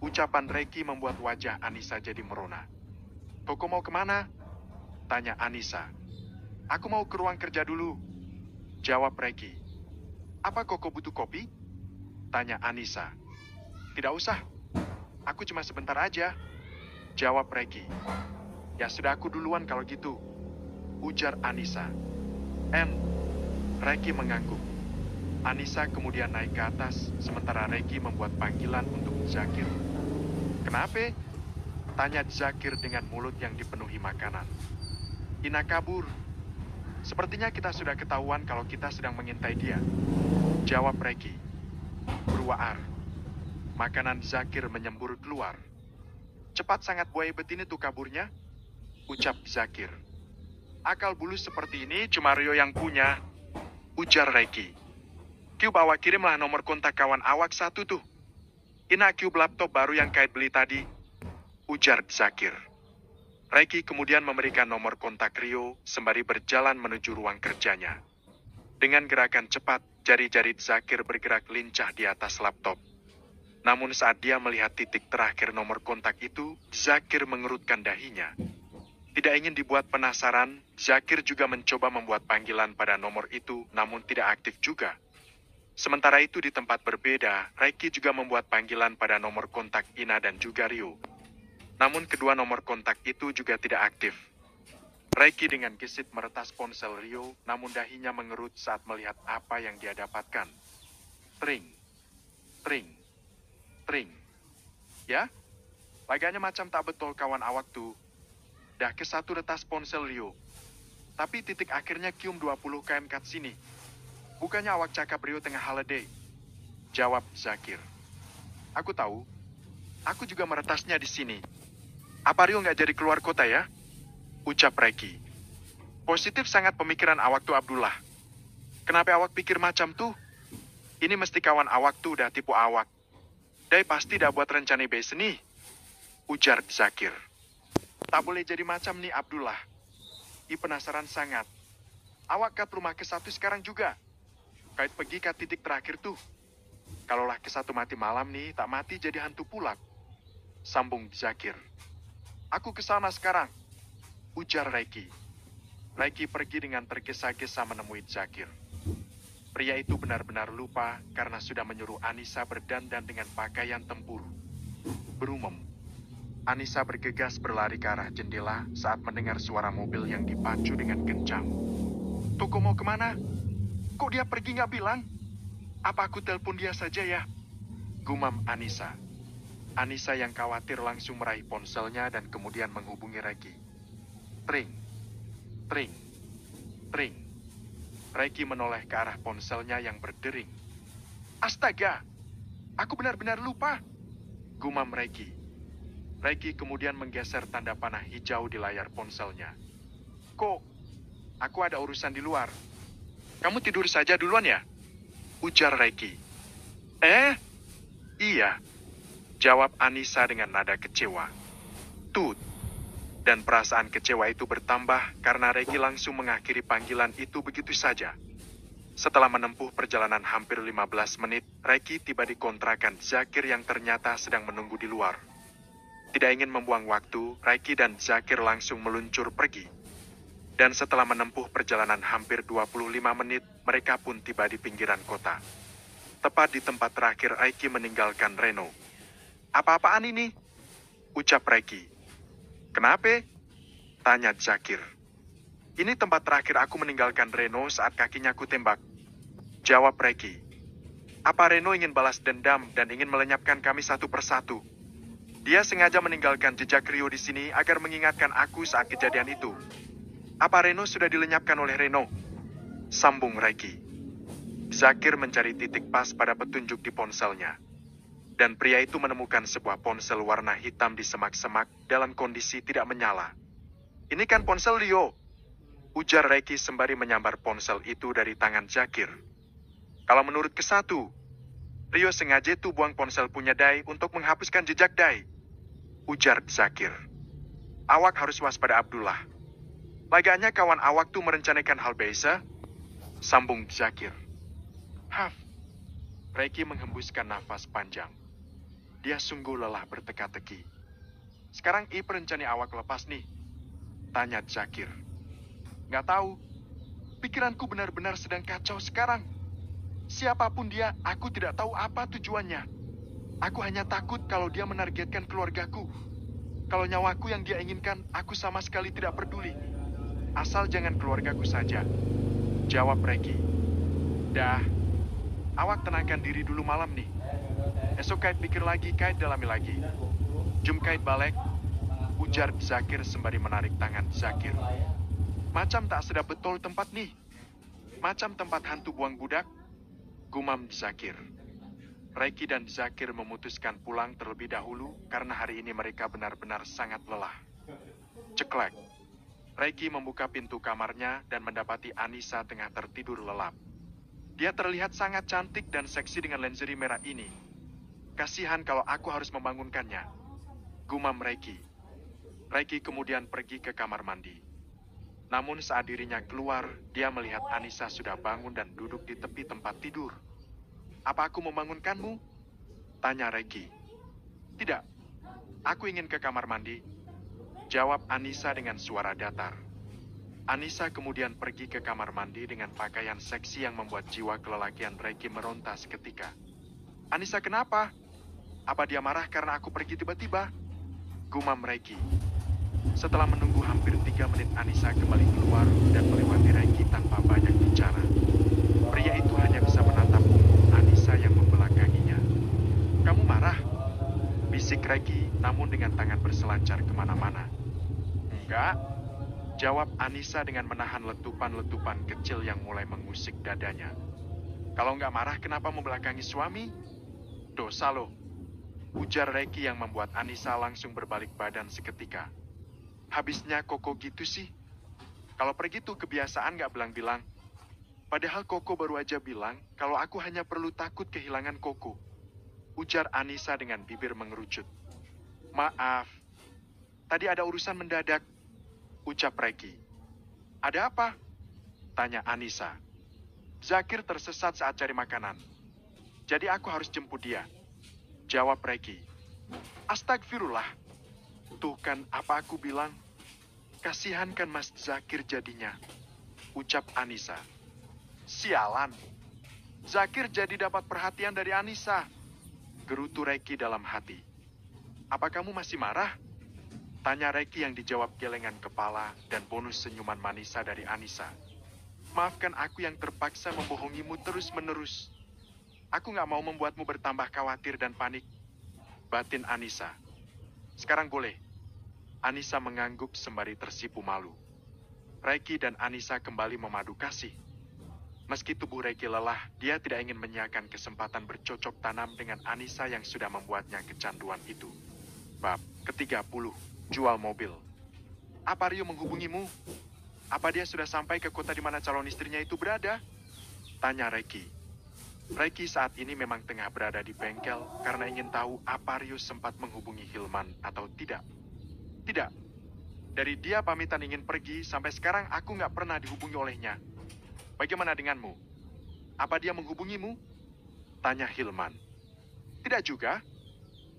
Ucapan Reiki membuat wajah Anissa jadi merona. Koko mau kemana? Tanya Anissa. Aku mau ke ruang kerja dulu. Jawab Reiki. Apa Koko butuh kopi? Tanya Anissa. Tidak usah. Aku cuma sebentar aja. Jawab Reiki. Ya sudah aku duluan kalau gitu. Ujar Anissa. Reiki mengangguk. Anissa kemudian naik ke atas, sementara Reiki membuat panggilan untuk Zakir. Kenapa? Tanya Zakir dengan mulut yang dipenuhi makanan. Ina kabur. Sepertinya kita sudah ketahuan kalau kita sedang mengintai dia. Jawab Reiki. Berwaar. Makanan Zakir menyembur keluar. Cepat sangat buaya betina tuh kaburnya. Ucap Zakir. Akal bulus seperti ini cuma Rio yang punya. Ujar Reiki. Q bawa kirimlah nomor kontak kawan awak satu tuh. Ina Q laptop baru yang kait beli tadi. Ujar Zakir. Reiki kemudian memberikan nomor kontak Rio sembari berjalan menuju ruang kerjanya. Dengan gerakan cepat, jari-jari Zakir bergerak lincah di atas laptop. Namun saat dia melihat titik terakhir nomor kontak itu, Zakir mengerutkan dahinya. Tidak ingin dibuat penasaran, Zakir juga mencoba membuat panggilan pada nomor itu, namun tidak aktif juga. Sementara itu di tempat berbeda, Reiki juga membuat panggilan pada nomor kontak Ina dan juga Rio. Namun kedua nomor kontak itu juga tidak aktif. Reiki dengan gesit meretas ponsel Rio, namun dahinya mengerut saat melihat apa yang dia dapatkan. Tring, tring, tring. Ya, laganya macam tak betul kawan awak tuh. Dah ke satu retas ponsel Rio. Tapi titik akhirnya Kium 20 km kat sini. Bukannya awak cakap Rio tengah holiday. Jawab Zakir. Aku tahu. Aku juga meretasnya di sini. Apa Rio nggak jadi keluar kota ya? Ucap Reiki. Positif sangat pemikiran awak tuh Abdullah. Kenapa awak pikir macam tuh? Ini mesti kawan awak tuh udah tipu awak. Dai pasti dah buat rencana base nih. Ujar Zakir. Tak boleh jadi macam nih Abdullah. I penasaran sangat. Awak kat rumah ke satu sekarang juga. Kait pergi ke titik terakhir tuh. Kalaulah ke satu mati malam nih, tak mati jadi hantu pulak. Sambung Zakir. Aku ke sana sekarang. Ujar Reiki. Reiki pergi dengan tergesa-gesa menemui Zakir. Pria itu benar-benar lupa karena sudah menyuruh Anissa berdandan dengan pakaian tempur. Berumem. Anissa bergegas berlari ke arah jendela saat mendengar suara mobil yang dipacu dengan kencang. Toko mau kemana? Kok dia pergi nggak bilang? Apa aku telepon dia saja ya? Gumam Anissa. Anissa yang khawatir langsung meraih ponselnya dan kemudian menghubungi Reiki. Tring, tring, tring. Reiki menoleh ke arah ponselnya yang berdering. Astaga, aku benar-benar lupa. Gumam Reiki. Reiki kemudian menggeser tanda panah hijau di layar ponselnya. Kok, aku ada urusan di luar. Kamu tidur saja duluan ya? Ujar Reiki. Iya. Jawab Anissa dengan nada kecewa. Tut. Dan perasaan kecewa itu bertambah karena Reiki langsung mengakhiri panggilan itu begitu saja. Setelah menempuh perjalanan hampir 15 menit, Reiki tiba di kontrakan Zakir yang ternyata sedang menunggu di luar. Tidak ingin membuang waktu, Reiki dan Zakir langsung meluncur pergi. Dan setelah menempuh perjalanan hampir 25 menit, mereka pun tiba di pinggiran kota. Tepat di tempat terakhir Reiki meninggalkan Reno. "Apa-apaan ini?" ucap Reiki. "Kenapa?" tanya Zakir. "Ini tempat terakhir aku meninggalkan Reno saat kakinya aku tembak," jawab Reiki. "Apa Reno ingin balas dendam dan ingin melenyapkan kami satu persatu? Dia sengaja meninggalkan jejak Rio di sini agar mengingatkan aku saat kejadian itu. Apa Reno sudah dilenyapkan oleh Reno?" sambung Reiki. Zakir mencari titik pas pada petunjuk di ponselnya. Dan pria itu menemukan sebuah ponsel warna hitam di semak-semak dalam kondisi tidak menyala. "Ini kan ponsel Rio," ujar Reiki sembari menyambar ponsel itu dari tangan Zakir. "Kalau menurut Kesatu, Rio sengaja tuh buang ponsel punya Dai untuk menghapuskan jejak Dai," ujar Zakir. "Awak harus waspada Abdullah. Lagaknya kawan awak tuh merencanakan hal biasa," sambung Zakir. "Haf." Reiki menghembuskan nafas panjang. Dia sungguh lelah berteka-teki. "Sekarang rencana awak lepas nih?" tanya Zakir. "Nggak tahu. Pikiranku benar-benar sedang kacau sekarang. Siapapun dia, aku tidak tahu apa tujuannya. Aku hanya takut kalau dia menargetkan keluargaku. Kalau nyawaku yang dia inginkan, aku sama sekali tidak peduli. Asal jangan keluargaku saja," jawab Reiki. "Dah, awak tenangkan diri dulu malam nih. Esok kait pikir lagi, kait dalami lagi. Jum kait balik," ujar Zakir sembari menarik tangan Zakir. "Macam tak sedap betul tempat nih. Macam tempat hantu buang budak," gumam Zakir. Reiki dan Zakir memutuskan pulang terlebih dahulu karena hari ini mereka benar-benar sangat lelah. Ceklek. Reiki membuka pintu kamarnya dan mendapati Anissa tengah tertidur lelap. Dia terlihat sangat cantik dan seksi dengan lingerie merah ini. "Kasihan kalau aku harus membangunkannya," gumam Reiki. Reiki kemudian pergi ke kamar mandi. Namun saat dirinya keluar, dia melihat Anissa sudah bangun dan duduk di tepi tempat tidur. "Apa aku membangunkanmu?" tanya Reiki. "Tidak, aku ingin ke kamar mandi," jawab Anissa dengan suara datar. Anissa kemudian pergi ke kamar mandi dengan pakaian seksi yang membuat jiwa kelelakian Reiki meronta seketika. "Anissa kenapa? Apa dia marah karena aku pergi tiba-tiba?" gumam Reiki. Setelah menunggu hampir 3 menit, Anissa kembali keluar dan melewati Reiki tanpa banyak bicara. Pria itu hanya bisa menatap Anissa yang membelakanginya. "Kamu marah?" bisik Reiki, namun dengan tangan berselancar kemana-mana. "Enggak," jawab Anissa dengan menahan letupan-letupan kecil yang mulai mengusik dadanya. "Kalau nggak marah, kenapa membelakangi suami? Dosa loh," ujar Reiki yang membuat Anissa langsung berbalik badan seketika. "Habisnya Koko gitu sih. Kalau pergi tuh kebiasaan nggak bilang-bilang. Padahal Koko baru aja bilang kalau aku hanya perlu takut kehilangan Koko," ujar Anissa dengan bibir mengerucut. "Maaf, tadi ada urusan mendadak," ucap Reiki. "Ada apa?" tanya Anissa. "Zakir tersesat saat cari makanan. Jadi aku harus jemput dia," jawab Reiki. "Astagfirullah. Tuh kan apa aku bilang. Kasihan kan Mas Zakir jadinya," ucap Anissa. "Sialan. Zakir jadi dapat perhatian dari Anissa," gerutu Reiki dalam hati. "Apa kamu masih marah?" tanya Reiki yang dijawab gelengan kepala dan bonus senyuman Manisa dari Anissa. "Maafkan aku yang terpaksa membohongimu terus-menerus. Aku nggak mau membuatmu bertambah khawatir dan panik," batin Anissa. "Sekarang boleh." Anissa mengangguk sembari tersipu malu. Reiki dan Anissa kembali memadu kasih. Meski tubuh Reiki lelah, dia tidak ingin menyiapkan kesempatan bercocok tanam dengan Anissa yang sudah membuatnya kecanduan itu. Bab ke-30, jual mobil. "Apa Rio menghubungimu? Apa dia sudah sampai ke kota di mana calon istrinya itu berada?" tanya Reiki. Reiki saat ini memang tengah berada di bengkel karena ingin tahu apa Rio sempat menghubungi Hilman atau tidak. "Tidak. Dari dia pamitan ingin pergi, sampai sekarang aku nggak pernah dihubungi olehnya. Bagaimana denganmu?" Apa dia menghubungimu? Tanya Hilman. Tidak juga.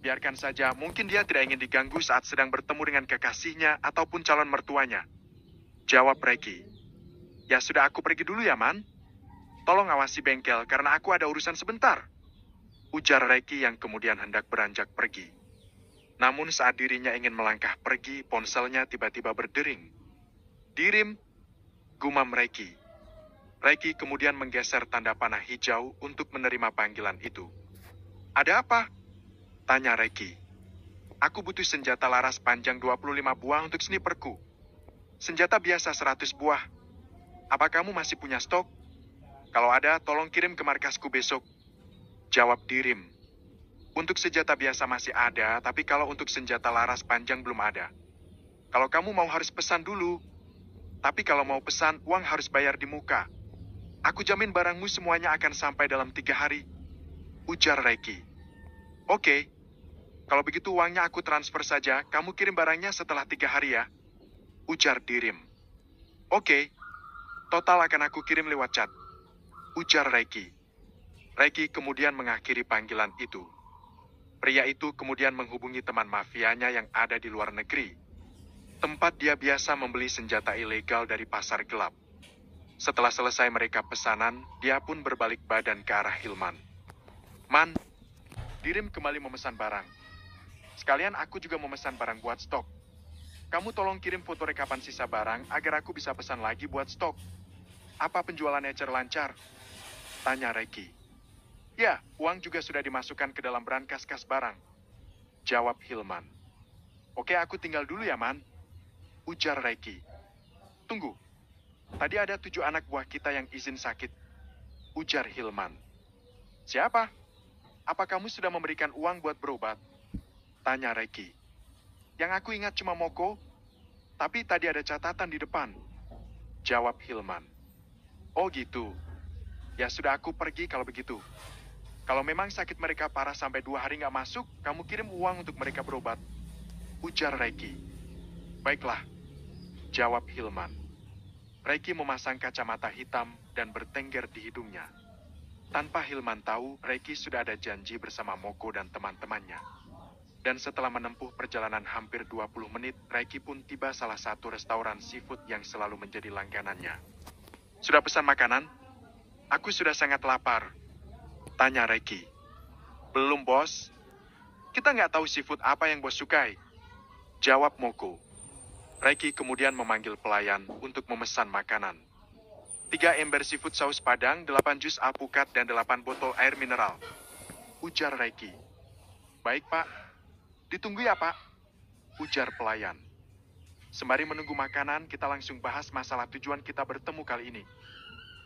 Biarkan saja, mungkin dia tidak ingin diganggu saat sedang bertemu dengan kekasihnya ataupun calon mertuanya. Jawab Reki. Ya sudah, aku pergi dulu ya, Man. Tolong awasi bengkel karena aku ada urusan sebentar. Ujar Reki yang kemudian hendak beranjak pergi. Namun saat dirinya ingin melangkah pergi, ponselnya tiba-tiba berdering. Dirim, gumam Reki. Reki kemudian menggeser tanda panah hijau untuk menerima panggilan itu. Ada apa? Tanya Reki. Aku butuh senjata laras panjang 25 buah untuk sniperku. Senjata biasa 100 buah. Apa kamu masih punya stok? Kalau ada, tolong kirim ke markasku besok. Jawab Dirim. Untuk senjata biasa masih ada, tapi kalau untuk senjata laras panjang belum ada. Kalau kamu mau harus pesan dulu. Tapi kalau mau pesan, uang harus bayar di muka. Aku jamin barangmu semuanya akan sampai dalam 3 hari. Ujar Reki. Oke. Kalau begitu uangnya aku transfer saja, kamu kirim barangnya setelah 3 hari ya. Ujar Dirim. Oke. Total akan aku kirim lewat chat. Ujar Reki. Reki kemudian mengakhiri panggilan itu. Pria itu kemudian menghubungi teman mafianya yang ada di luar negeri. Tempat dia biasa membeli senjata ilegal dari pasar gelap. Setelah selesai mereka pesanan, dia pun berbalik badan ke arah Hilman. Man, Dirim kembali memesan barang. Sekalian aku juga memesan barang buat stok. Kamu tolong kirim foto rekapan sisa barang agar aku bisa pesan lagi buat stok. Apa penjualannya lancar? Tanya Reki. Ya, uang juga sudah dimasukkan ke dalam brankas kas barang. Jawab Hilman. Oke, aku tinggal dulu ya, Man. Ujar Reki. Tunggu. Tadi ada 7 anak buah kita yang izin sakit. Ujar Hilman. Siapa? Apa kamu sudah memberikan uang buat berobat? Tanya Reki. Yang aku ingat cuma Moko, tapi tadi ada catatan di depan. Jawab Hilman. Oh gitu. Ya sudah, aku pergi kalau begitu. Kalau memang sakit mereka parah sampai 2 hari nggak masuk, kamu kirim uang untuk mereka berobat. Ujar Reki. Baiklah. Jawab Hilman. Reki memasang kacamata hitam dan bertengger di hidungnya. Tanpa Hilman tahu, Reki sudah ada janji bersama Moko dan teman-temannya. Dan setelah menempuh perjalanan hampir 20 menit, Reki pun tiba salah satu restoran seafood yang selalu menjadi langganannya. Sudah pesan makanan? Aku sudah sangat lapar. Tanya Reki. Belum, bos. Kita nggak tahu seafood apa yang bos sukai. Jawab Moko. Reki kemudian memanggil pelayan untuk memesan makanan. 3 ember seafood saus padang, 8 jus alpukat, dan 8 botol air mineral. Ujar Reki. Baik, Pak. Ditunggu ya, Pak. Ujar pelayan. Sembari menunggu makanan, kita langsung bahas masalah tujuan kita bertemu kali ini.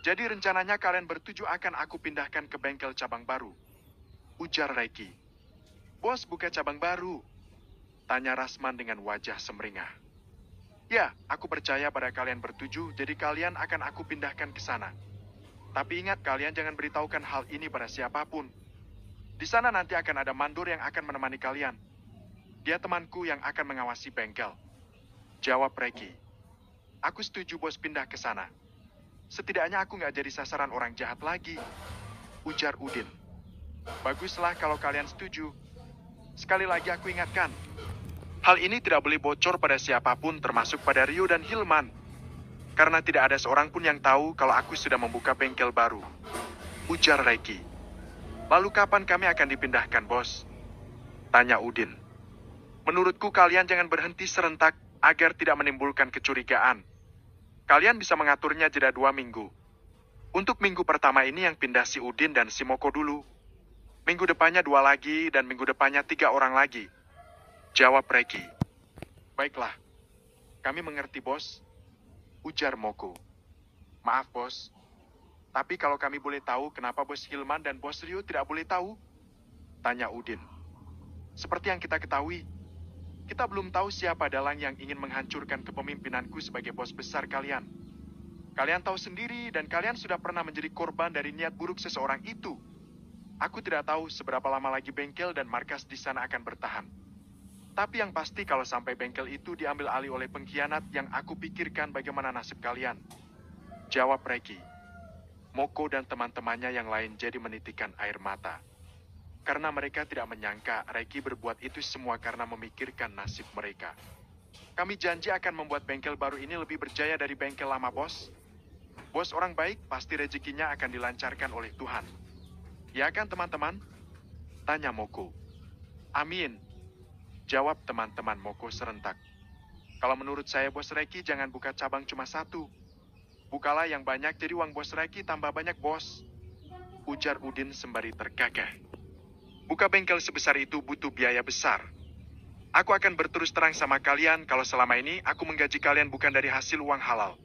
Jadi rencananya kalian bertuju akan aku pindahkan ke bengkel cabang baru. Ujar Reki. Bos buka cabang baru? Tanya Rasman dengan wajah semeringah. Ya, aku percaya pada kalian bertuju, jadi kalian akan aku pindahkan ke sana. Tapi ingat, kalian jangan beritahukan hal ini pada siapapun. Di sana nanti akan ada mandor yang akan menemani kalian. Dia temanku yang akan mengawasi bengkel. Jawab Reki. Aku setuju bos pindah ke sana. Setidaknya aku nggak jadi sasaran orang jahat lagi. Ujar Udin. Baguslah kalau kalian setuju. Sekali lagi aku ingatkan. Hal ini tidak boleh bocor pada siapapun termasuk pada Rio dan Hilman. Karena tidak ada seorang pun yang tahu kalau aku sudah membuka bengkel baru. Ujar Reki. Lalu kapan kami akan dipindahkan, bos? Tanya Udin. Menurutku kalian jangan berhenti serentak agar tidak menimbulkan kecurigaan. Kalian bisa mengaturnya jeda 2 minggu. Untuk minggu pertama ini yang pindah si Udin dan si Moko dulu. Minggu depannya 2 lagi dan minggu depannya 3 orang lagi. Jawab Reki. Baiklah. Kami mengerti, bos. Ujar Moko. Maaf, bos. Tapi kalau kami boleh tahu kenapa bos Hilman dan bos Rio tidak boleh tahu? Tanya Udin. Seperti yang kita ketahui, kita belum tahu siapa dalang yang ingin menghancurkan kepemimpinanku sebagai bos besar kalian. Kalian tahu sendiri dan kalian sudah pernah menjadi korban dari niat buruk seseorang itu. Aku tidak tahu seberapa lama lagi bengkel dan markas di sana akan bertahan. Tapi yang pasti kalau sampai bengkel itu diambil alih oleh pengkhianat, yang aku pikirkan bagaimana nasib kalian. Jawab Reki. Moko dan teman-temannya yang lain jadi menitikan air mata. Karena mereka tidak menyangka Reiki berbuat itu semua karena memikirkan nasib mereka. Kami janji akan membuat bengkel baru ini lebih berjaya dari bengkel lama, bos. Bos orang baik, pasti rezekinya akan dilancarkan oleh Tuhan. Ya kan, teman-teman? Tanya Moko. Amin. Jawab teman-teman Moko serentak. Kalau menurut saya, bos Reiki jangan buka cabang cuma satu. Bukalah yang banyak, jadi uang bos Reiki tambah banyak, bos. Ujar Udin sembari terkekeh. Buka bengkel sebesar itu butuh biaya besar. Aku akan berterus terang sama kalian kalau selama ini aku menggaji kalian bukan dari hasil uang halal.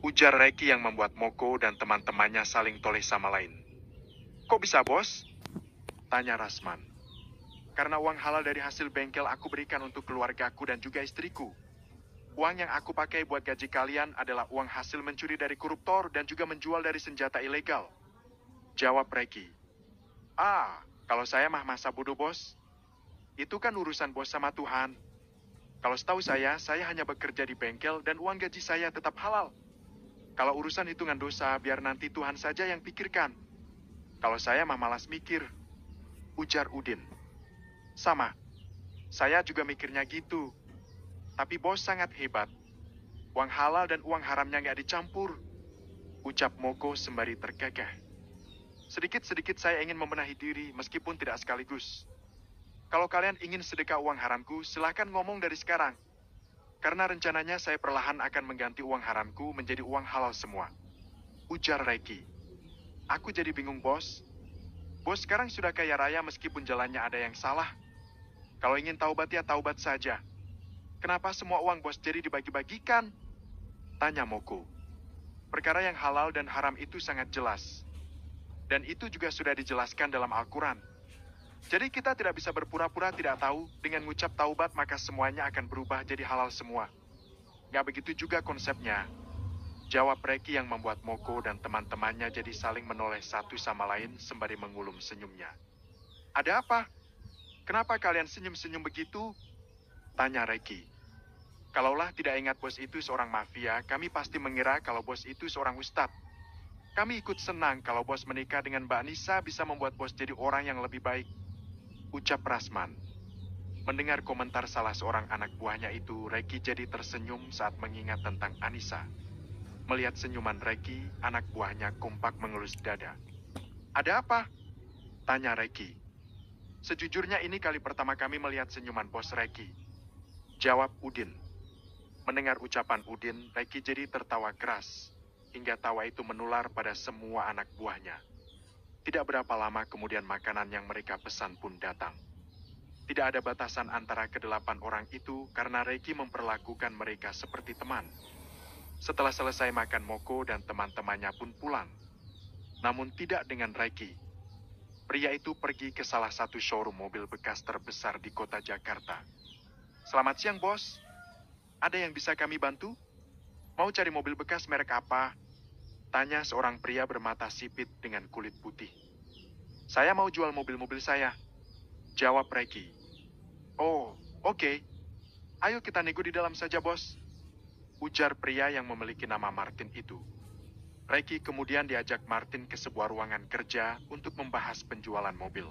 Ujar Reiki yang membuat Moko dan teman-temannya saling toleh sama lain. Kok bisa, bos? Tanya Rasman. Karena uang halal dari hasil bengkel aku berikan untuk keluargaku dan juga istriku. Uang yang aku pakai buat gaji kalian adalah uang hasil mencuri dari koruptor dan juga menjual dari senjata ilegal. Jawab Reiki. Kalau saya mah masa bodoh, bos. Itu kan urusan bos sama Tuhan. Kalau setahu saya hanya bekerja di bengkel dan uang gaji saya tetap halal. Kalau urusan hitungan dosa, biar nanti Tuhan saja yang pikirkan. Kalau saya mah malas mikir. Ujar Udin. Sama. Saya juga mikirnya gitu. Tapi bos sangat hebat. Uang halal dan uang haramnya nggak dicampur. Ucap Moko sembari terkekeh. Sedikit-sedikit saya ingin membenahi diri meskipun tidak sekaligus. Kalau kalian ingin sedekah uang haramku, silahkan ngomong dari sekarang. Karena rencananya saya perlahan akan mengganti uang haramku menjadi uang halal semua. Ujar Reiki. Aku jadi bingung, bos. Bos sekarang sudah kaya raya meskipun jalannya ada yang salah. Kalau ingin taubat ya taubat saja. Kenapa semua uang bos jadi dibagi-bagikan? Tanya Moko. Perkara yang halal dan haram itu sangat jelas. Dan itu juga sudah dijelaskan dalam Al-Quran. Jadi kita tidak bisa berpura-pura tidak tahu, dengan mengucap taubat maka semuanya akan berubah jadi halal semua. Gak begitu juga konsepnya. Jawab Reiki yang membuat Moko dan teman-temannya jadi saling menoleh satu sama lain sembari mengulum senyumnya. Ada apa? Kenapa kalian senyum-senyum begitu? Tanya Reiki. Kalaulah tidak ingat bos itu seorang mafia, kami pasti mengira kalau bos itu seorang ustadz. Kami ikut senang kalau bos menikah dengan Mbak Nisa bisa membuat bos jadi orang yang lebih baik. Ucap Rasman. Mendengar komentar salah seorang anak buahnya itu, Reiki jadi tersenyum saat mengingat tentang Anissa. Melihat senyuman Reiki, anak buahnya kompak mengelus dada. Ada apa? Tanya Reiki. Sejujurnya ini kali pertama kami melihat senyuman bos Reiki. Jawab Udin. Mendengar ucapan Udin, Reiki jadi tertawa keras. Hingga tawa itu menular pada semua anak buahnya. Tidak berapa lama kemudian makanan yang mereka pesan pun datang. Tidak ada batasan antara kedelapan orang itu karena Reiki memperlakukan mereka seperti teman. Setelah selesai makan, Moko dan teman-temannya pun pulang. Namun tidak dengan Reiki. Pria itu pergi ke salah satu showroom mobil bekas terbesar di kota Jakarta. Selamat siang, bos. Ada yang bisa kami bantu? Mau cari mobil bekas merek apa? Tanya seorang pria bermata sipit dengan kulit putih. Saya mau jual mobil-mobil saya. Jawab Reiki. Oh, oke. Ayo kita nego di dalam saja, bos. Ujar pria yang memiliki nama Martin itu. Reiki kemudian diajak Martin ke sebuah ruangan kerja untuk membahas penjualan mobil.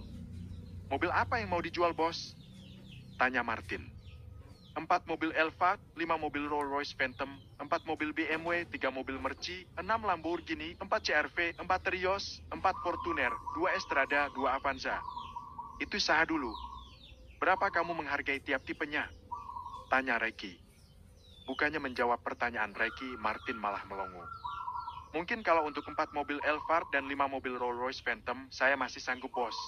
Mobil apa yang mau dijual, bos? Tanya Martin. 4 mobil Elva, 5 mobil Rolls-Royce Phantom, 4 mobil BMW, 3 mobil Merci, 6 Lamborghini, 4 CR-V, 4 Terios, 4 Fortuner, 2 Estrada, 2 Avanza. Itu sah dulu. Berapa kamu menghargai tiap tipenya? Tanya Reiki. Bukannya menjawab pertanyaan Reiki, Martin malah melongo. Mungkin kalau untuk 4 mobil Elva dan 5 mobil Rolls-Royce Phantom, saya masih sanggup, bos.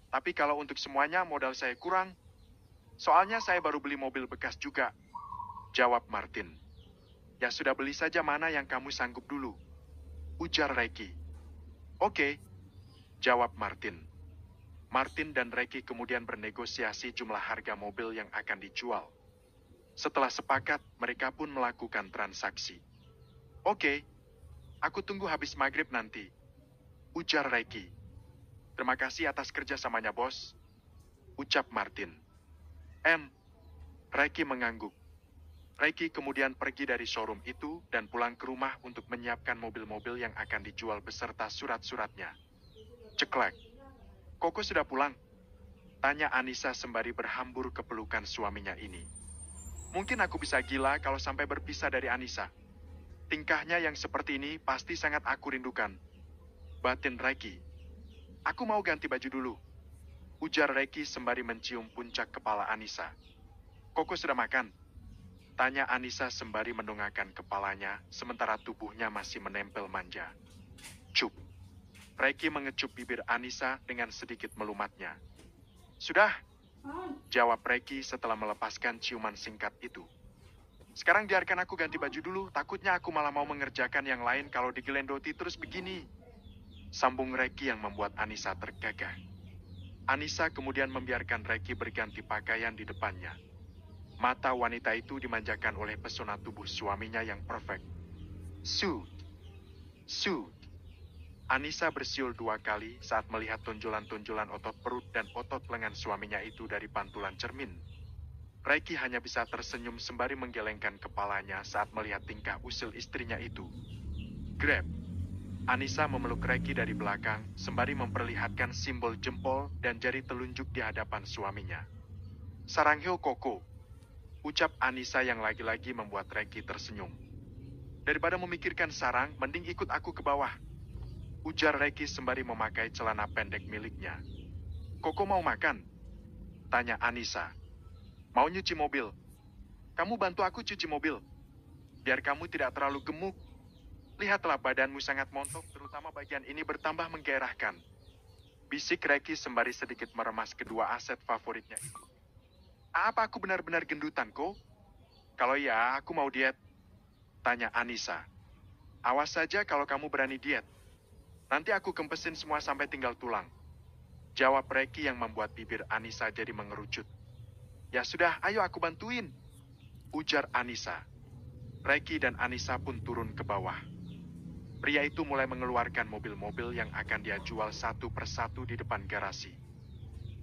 Tapi kalau untuk semuanya modal saya kurang. Soalnya saya baru beli mobil bekas juga. Jawab Martin. Ya sudah, beli saja mana yang kamu sanggup dulu. Ujar Reiki. Oke. Jawab Martin. Martin dan Reiki kemudian bernegosiasi jumlah harga mobil yang akan dijual. Setelah sepakat, mereka pun melakukan transaksi. Oke. Aku tunggu habis maghrib nanti. Ujar Reiki. Terima kasih atas kerjasamanya, bos. Ucap Martin. Reiki mengangguk. Reiki kemudian pergi dari showroom itu dan pulang ke rumah untuk menyiapkan mobil-mobil yang akan dijual beserta surat-suratnya. Ceklek. Koko sudah pulang? Tanya Anissa sembari berhambur ke pelukan suaminya ini. Mungkin aku bisa gila kalau sampai berpisah dari Anissa. Tingkahnya yang seperti ini pasti sangat aku rindukan. Batin Reiki. Aku mau ganti baju dulu. Ujar Reiki sembari mencium puncak kepala Anissa. Koko sudah makan? Tanya Anissa sembari mendongakkan kepalanya, sementara tubuhnya masih menempel manja. Cup. Reiki mengecup bibir Anissa dengan sedikit melumatnya. Sudah, jawab Reiki setelah melepaskan ciuman singkat itu. Sekarang biarkan aku ganti baju dulu, takutnya aku malah mau mengerjakan yang lain kalau digelendoti terus begini. Sambung Reiki yang membuat Anissa tergagah. Anissa kemudian membiarkan Reiki berganti pakaian di depannya. Mata wanita itu dimanjakan oleh pesona tubuh suaminya yang perfect. Su. Anissa bersiul 2 kali saat melihat tonjolan-tonjolan otot perut dan otot lengan suaminya itu dari pantulan cermin. Reiki hanya bisa tersenyum sembari menggelengkan kepalanya saat melihat tingkah usil istrinya itu. Grab. Anissa memeluk Reiki dari belakang sembari memperlihatkan simbol jempol dan jari telunjuk di hadapan suaminya. Saranghyo Koko. Ucap Anissa yang lagi-lagi membuat Reiki tersenyum. Daripada memikirkan sarang, mending ikut aku ke bawah. Ujar Reiki sembari memakai celana pendek miliknya. Koko mau makan? Tanya Anissa. Mau nyuci mobil? Kamu bantu aku cuci mobil. Biar kamu tidak terlalu gemuk. Lihatlah badanmu sangat montok, terutama bagian ini bertambah menggairahkan. Bisik Reiki sembari sedikit meremas kedua aset favoritnya itu. Apa aku benar-benar gendutan, Ko? Kalau ya, aku mau diet. Tanya Anissa. Awas saja kalau kamu berani diet. Nanti aku kempesin semua sampai tinggal tulang. Jawab Reiki yang membuat bibir Anissa jadi mengerucut. Ya sudah, ayo aku bantuin. Ujar Anissa. Reiki dan Anissa pun turun ke bawah. Pria itu mulai mengeluarkan mobil-mobil yang akan dia jual satu persatu di depan garasi.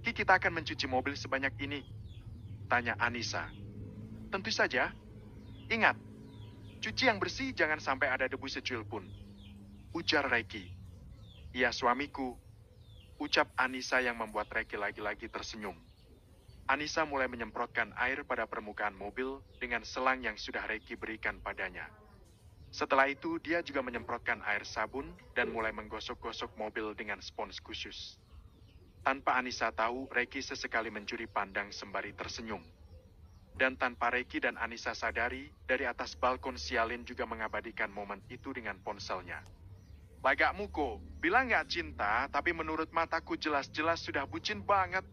Ki, kita akan mencuci mobil sebanyak ini. Tanya Anissa. Tentu saja. Ingat, cuci yang bersih jangan sampai ada debu secuil pun. Ujar Reiki. Iya suamiku. Ucap Anissa yang membuat Reiki lagi-lagi tersenyum. Anissa mulai menyemprotkan air pada permukaan mobil dengan selang yang sudah Reiki berikan padanya. Setelah itu, dia juga menyemprotkan air sabun dan mulai menggosok-gosok mobil dengan spons khusus. Tanpa Anissa tahu, Reiki sesekali mencuri pandang sembari tersenyum. Dan tanpa Reiki dan Anissa sadari, dari atas balkon Sialin juga mengabadikan momen itu dengan ponselnya. Lagakmu Ko, bilang nggak cinta, tapi menurut mataku jelas-jelas sudah bucin banget.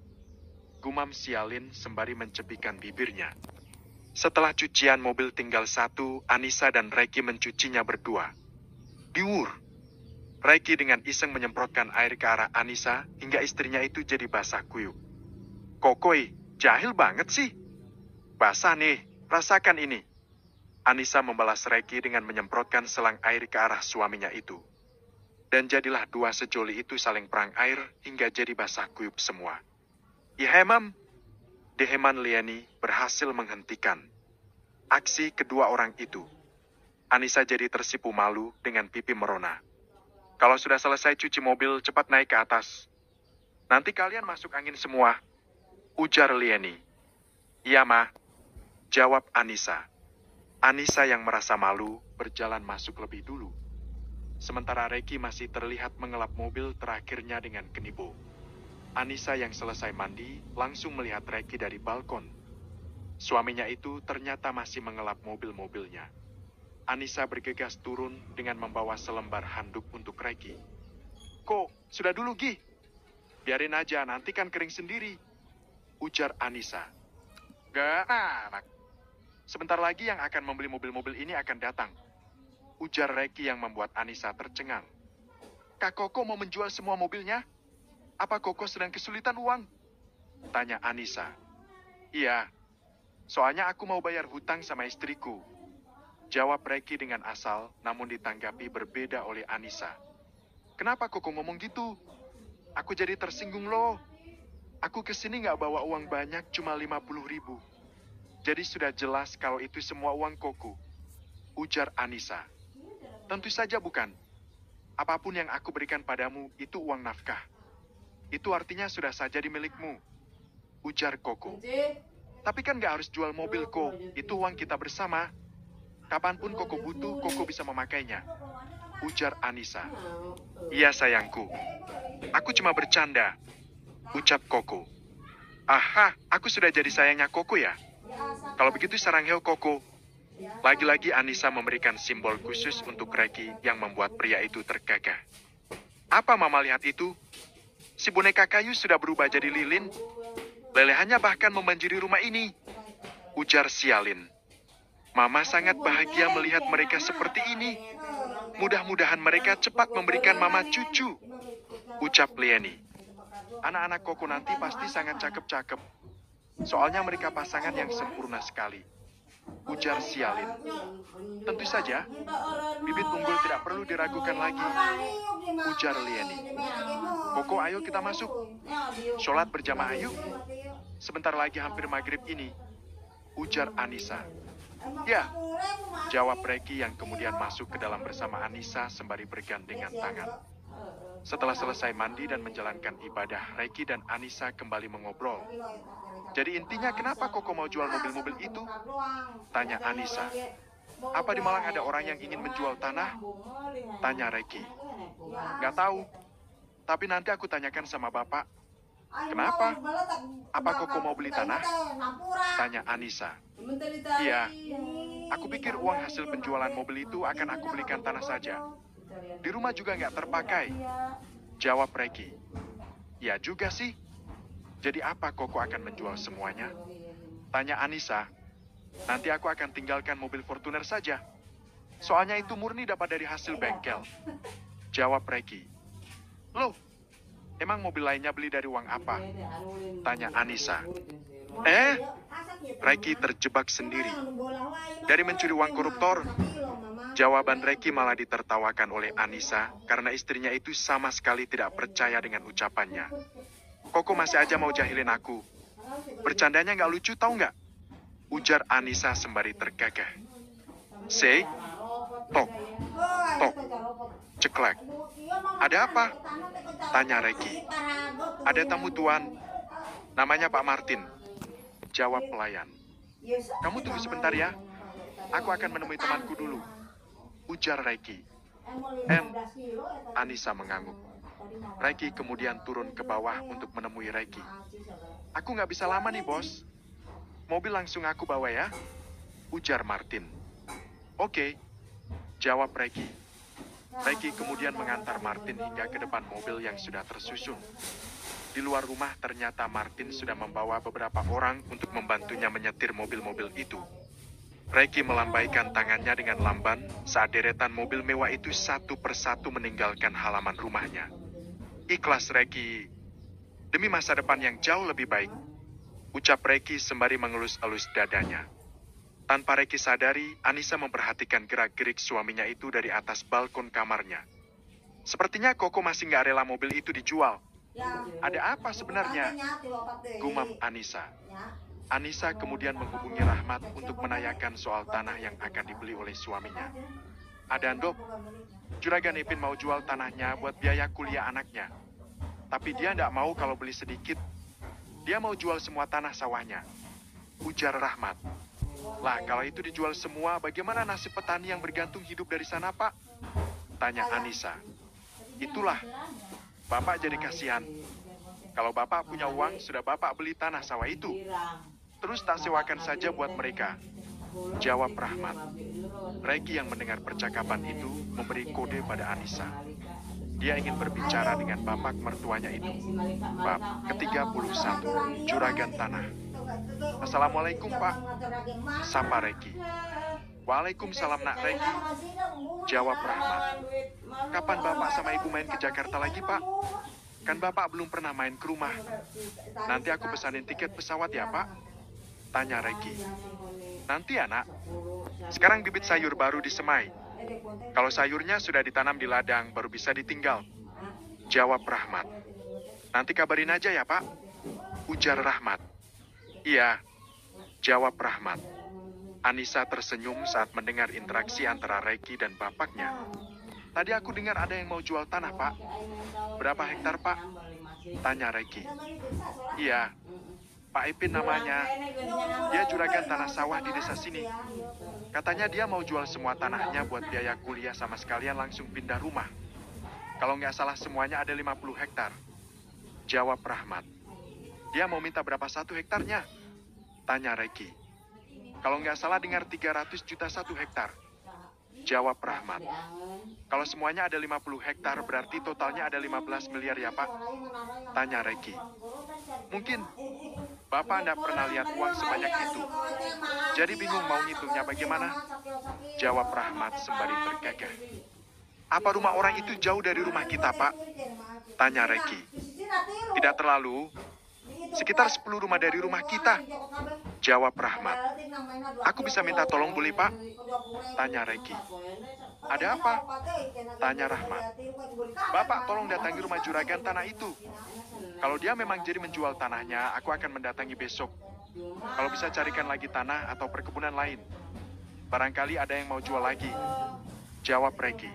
Gumam Sialin sembari mencepikan bibirnya. Setelah cucian mobil tinggal satu, Anissa dan Reiki mencucinya berdua. Diur. Reiki dengan iseng menyemprotkan air ke arah Anissa hingga istrinya itu jadi basah kuyup. Kokoi, jahil banget sih. Basah nih, rasakan ini. Anissa membalas Reiki dengan menyemprotkan selang air ke arah suaminya itu. Dan jadilah dua sejoli itu saling perang air hingga jadi basah kuyup semua. Ihemam. Deheman Liani berhasil menghentikan aksi kedua orang itu. Anissa jadi tersipu malu dengan pipi merona. Kalau sudah selesai cuci mobil, cepat naik ke atas. Nanti kalian masuk angin semua. Ujar Liani. Iya, Ma. Jawab Anissa. Anissa yang merasa malu berjalan masuk lebih dulu. Sementara Reiki masih terlihat mengelap mobil terakhirnya dengan kenibo. Anissa yang selesai mandi langsung melihat Reiki dari balkon. Suaminya itu ternyata masih mengelap mobil-mobilnya. Anissa bergegas turun dengan membawa selembar handuk untuk Reiki. Kok, sudah dulu Gi? Biarin aja, nanti kan kering sendiri. Ujar Anissa. Gak anak. Sebentar lagi yang akan membeli mobil-mobil ini akan datang. Ujar Reiki yang membuat Anissa tercengang. Kak Koko mau menjual semua mobilnya? Apa Koko sedang kesulitan uang? Tanya Anissa. Iya, soalnya aku mau bayar hutang sama istriku. Jawab Reiki dengan asal, namun ditanggapi berbeda oleh Anissa. Kenapa Koko ngomong gitu? Aku jadi tersinggung loh. Aku kesini nggak bawa uang banyak, cuma 50.000. Jadi sudah jelas kalau itu semua uang Koko, ujar Anissa. Tentu saja bukan. Apapun yang aku berikan padamu itu uang nafkah. Itu artinya sudah saja milikmu, ujar Koko. Tapi kan gak harus jual mobil, Ko. Itu uang kita bersama. Kapanpun Koko butuh, Koko bisa memakainya, ujar Anissa. Iya sayangku. Aku cuma bercanda, ucap Koko. Aha, aku sudah jadi sayangnya Koko ya? Kalau begitu sarangheo Koko. Lagi-lagi Anissa memberikan simbol khusus untuk Reki yang membuat pria itu tergagah. Apa Mama lihat itu? Si boneka kayu sudah berubah jadi lilin. Lelehannya bahkan membanjiri rumah ini, ujar Sialin. Mama sangat bahagia melihat mereka seperti ini. Mudah-mudahan mereka cepat memberikan Mama cucu, ucap Lieni. Anak-anak Koko nanti pasti sangat cakep-cakep. Soalnya mereka pasangan yang sempurna sekali, ujar Sialin. Tentu saja, bibit unggul tidak perlu diragukan lagi, ujar Lieni. Koko, ayo kita masuk. Sholat berjamaah yuk. Sebentar lagi hampir maghrib ini, ujar Anissa. Ya, jawab Reki yang kemudian masuk ke dalam bersama Anissa sembari bergandengan tangan. Setelah selesai mandi dan menjalankan ibadah, Reki dan Anissa kembali mengobrol. Jadi intinya kenapa Koko mau jual mobil-mobil itu? Tanya Anissa. Apa di Malang ada orang yang ingin menjual tanah? Tanya Reki. Gak tahu. Tapi nanti aku tanyakan sama bapak. Kenapa? Apa Koko mau beli tanah? Tanya Anissa. Iya. Aku pikir uang hasil penjualan mobil itu akan aku belikan tanah saja. Di rumah juga nggak terpakai, jawab Reki. Ya juga sih. Jadi apa Koko akan menjual semuanya? Tanya Anissa. Nanti aku akan tinggalkan mobil Fortuner saja. Soalnya itu murni dapat dari hasil bengkel, jawab Reki. Loh, emang mobil lainnya beli dari uang apa? Tanya Anissa. Reki terjebak sendiri. Dari mencuri uang koruptor. Jawaban Reki malah ditertawakan oleh Anissa karena istrinya itu sama sekali tidak percaya dengan ucapannya. Koko masih aja mau jahilin aku. Bercandanya nggak lucu tau nggak? Ujar Anissa sembari tergagah. Say, tok, tok, ceklek. Ada apa? Tanya Reki. Ada tamu tuan. Namanya Pak Martin. Jawab pelayan. Kamu tunggu sebentar ya. Aku akan menemui temanku dulu, ujar Reki. Anissa mengangguk. Reki kemudian turun ke bawah untuk menemui Reki. Aku nggak bisa lama nih, bos. Mobil langsung aku bawa ya, ujar Martin. Oke, jawab Reki. Reki kemudian mengantar Martin hingga ke depan mobil yang sudah tersusun. Di luar rumah ternyata Martin sudah membawa beberapa orang untuk membantunya menyetir mobil-mobil itu. Reki melambaikan tangannya dengan lamban saat deretan mobil mewah itu satu persatu meninggalkan halaman rumahnya. Ikhlas Reki, demi masa depan yang jauh lebih baik, ucap Reki sembari mengelus-elus dadanya. Tanpa Reki sadari, Anissa memperhatikan gerak-gerik suaminya itu dari atas balkon kamarnya. Sepertinya Koko masih nggak rela mobil itu dijual. Ada apa sebenarnya? Gumam Anissa. Anissa kemudian menghubungi Rahmat untuk menanyakan soal tanah yang akan dibeli oleh suaminya. Ada Dok, Juragan Ipin mau jual tanahnya buat biaya kuliah anaknya. Tapi dia tidak mau kalau beli sedikit. Dia mau jual semua tanah sawahnya, ujar Rahmat. Lah kalau itu dijual semua, bagaimana nasib petani yang bergantung hidup dari sana, Pak? Tanya Anissa. Itulah, Bapak jadi kasihan. Kalau Bapak punya uang, sudah Bapak beli tanah sawah itu. Terus tak sewakan saja buat mereka, jawab Rahmat. Reki yang mendengar percakapan itu memberi kode pada Anissa. Dia ingin berbicara dengan bapak mertuanya itu. Bab ke-31, Juragan Tanah. Assalamualaikum, Pak, sapa Reki. Waalaikumsalam, Nak Reki, jawab Rahmat. Kapan Bapak sama Ibu main ke Jakarta lagi, Pak? Kan Bapak belum pernah main ke rumah. Nanti aku pesanin tiket pesawat ya, Pak? Tanya Reki. Nanti ya, Nak. Sekarang bibit sayur baru disemai. Kalau sayurnya sudah ditanam di ladang, baru bisa ditinggal, jawab Rahmat. Nanti kabarin aja ya, Pak, ujar Rahmat. Iya, Jawab Rahmat. Anissa tersenyum saat mendengar interaksi antara Reiki dan bapaknya. Tadi aku dengar ada yang mau jual tanah, Pak. Berapa hektar, Pak? Tanya Reiki. Iya, Pak Ipin namanya. Dia juragan tanah sawah di desa sini. Katanya dia mau jual semua tanahnya buat biaya kuliah sama sekalian langsung pindah rumah. Kalau nggak salah semuanya ada 50 hektar. Jawab Rahmat. Dia mau minta berapa satu hektarnya? Tanya Reiki. Kalau nggak salah dengar 300 juta satu hektar. Jawab Rahmat. Kalau semuanya ada 50 hektar berarti totalnya ada 15 miliar ya Pak? Tanya Reiki. Mungkin Bapak nggak pernah lihat uang sebanyak itu. Jadi bingung mau ngitungnya bagaimana? Jawab Rahmat sembari terkekeh. Apa rumah orang itu jauh dari rumah kita, Pak? Tanya Reiki. Tidak terlalu. Sekitar 10 rumah dari rumah kita. Jawab Rahmat. Aku bisa minta tolong boleh, Pak? Tanya Reiki. Ada apa? Tanya Rahmat. Bapak tolong datangi rumah juragan tanah itu. Kalau dia memang jadi menjual tanahnya, aku akan mendatangi besok. Kalau bisa carikan lagi tanah atau perkebunan lain. Barangkali ada yang mau jual lagi. Jawab Reiki.